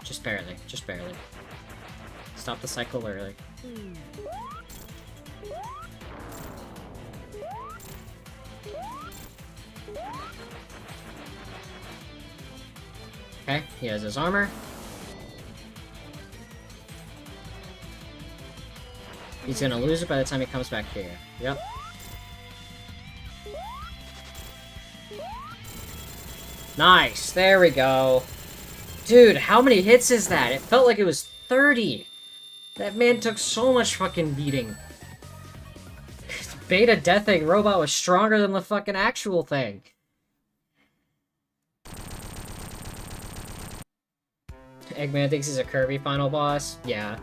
Just barely. Just barely. Stop the cycle early. Okay, he has his armor. He's gonna lose it by the time he comes back here. Yep. Nice! There we go. Dude, how many hits is that? It felt like it was 30! That man took so much fucking beating. Beta Death Egg Robot was stronger than the fucking actual thing. Eggman thinks he's a Kirby final boss? Yeah.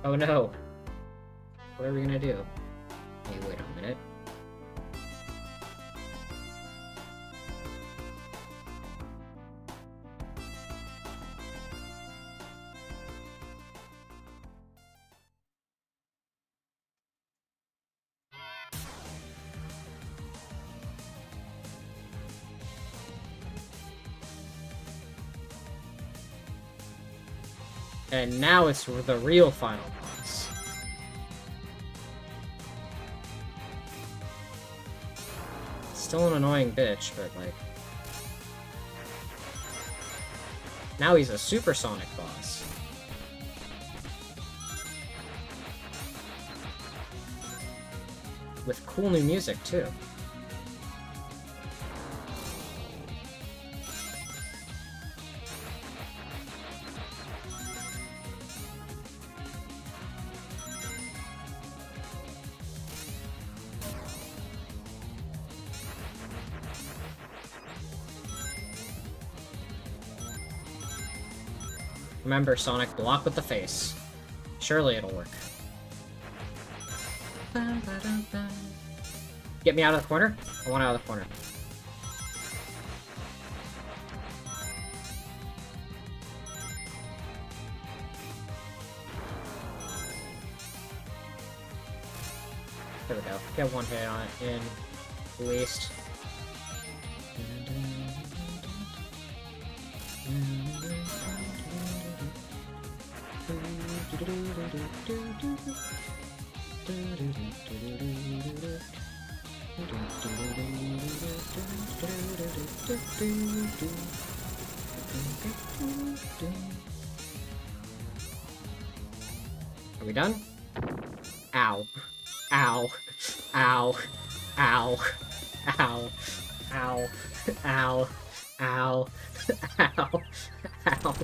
Oh no. What are we gonna do? Hey, wait a minute. And now it's the real final boss. Still an annoying bitch, but like... Now he's a supersonic boss. With cool new music, too. Remember, Sonic, block with the face. Surely it'll work. Get me out of the corner? I want out of the corner. There we go. Get one hit on it in, at least. Are we done? Ow. Ow. Ow. Ow. Ow. Ow. Ow. Ow. Ow. Ow.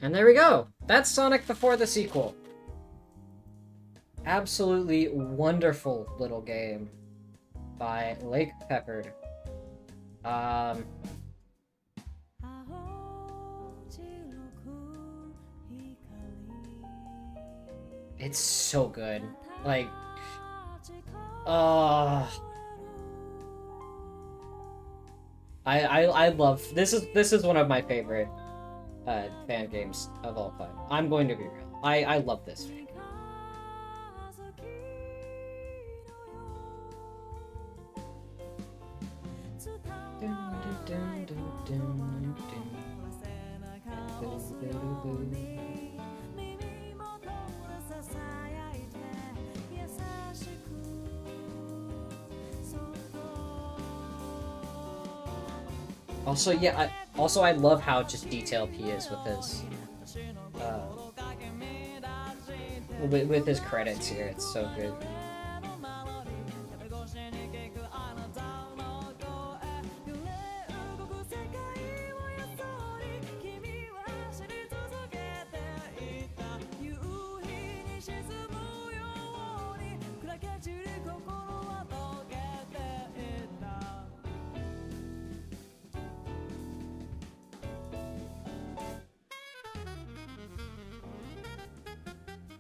And there we go. That's Sonic before the sequel. Absolutely wonderful little game by Lake Peppered. It's so good. Like, I love this is one of my favorite fan games of all time. I'm going to be real. I love this fan game. Also, yeah, I love how just detailed he is with his with his credits here. It's so good.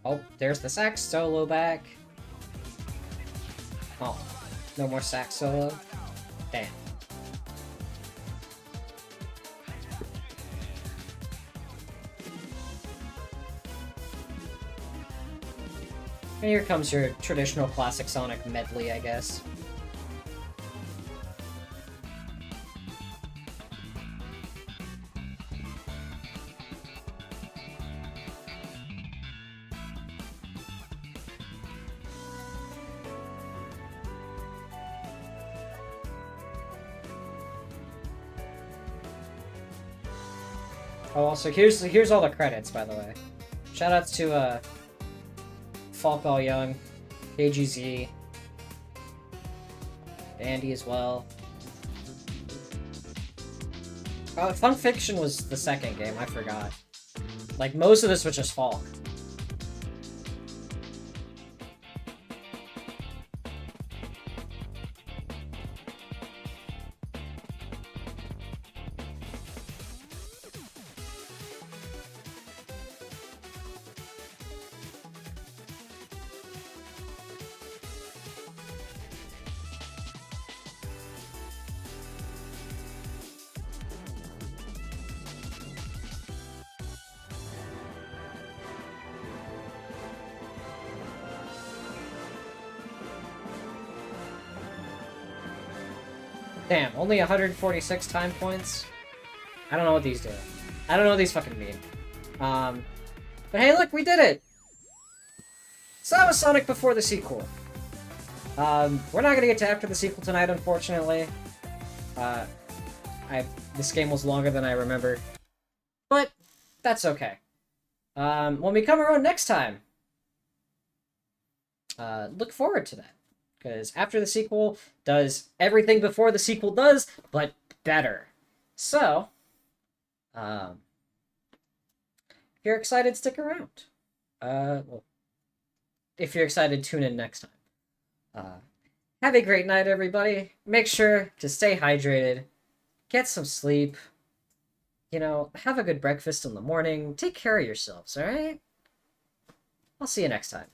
Oh, there's the sax solo back. Oh, no more sax solo? Damn. And here comes your traditional classic Sonic medley, I guess. Oh, also, here's all the credits, by the way. Shoutouts to, Falk All Young, KGZ, Andy as well. Fun Fiction was the second game, I forgot. Like, most of this was just Falk. Damn, only 146 time points? I don't know what these do. I don't know what these fucking mean. But hey, look, we did it! So that was Sonic before the sequel. We're not gonna get to after the sequel tonight, unfortunately. This game was longer than I remember. But, that's okay. When we come around next time, look forward to that. Because after the sequel does everything before the sequel does, but better. So, if you're excited, stick around. Well, if you're excited, tune in next time. Have a great night, everybody. Make sure to stay hydrated, get some sleep, you know, have a good breakfast in the morning, take care of yourselves, alright? I'll see you next time.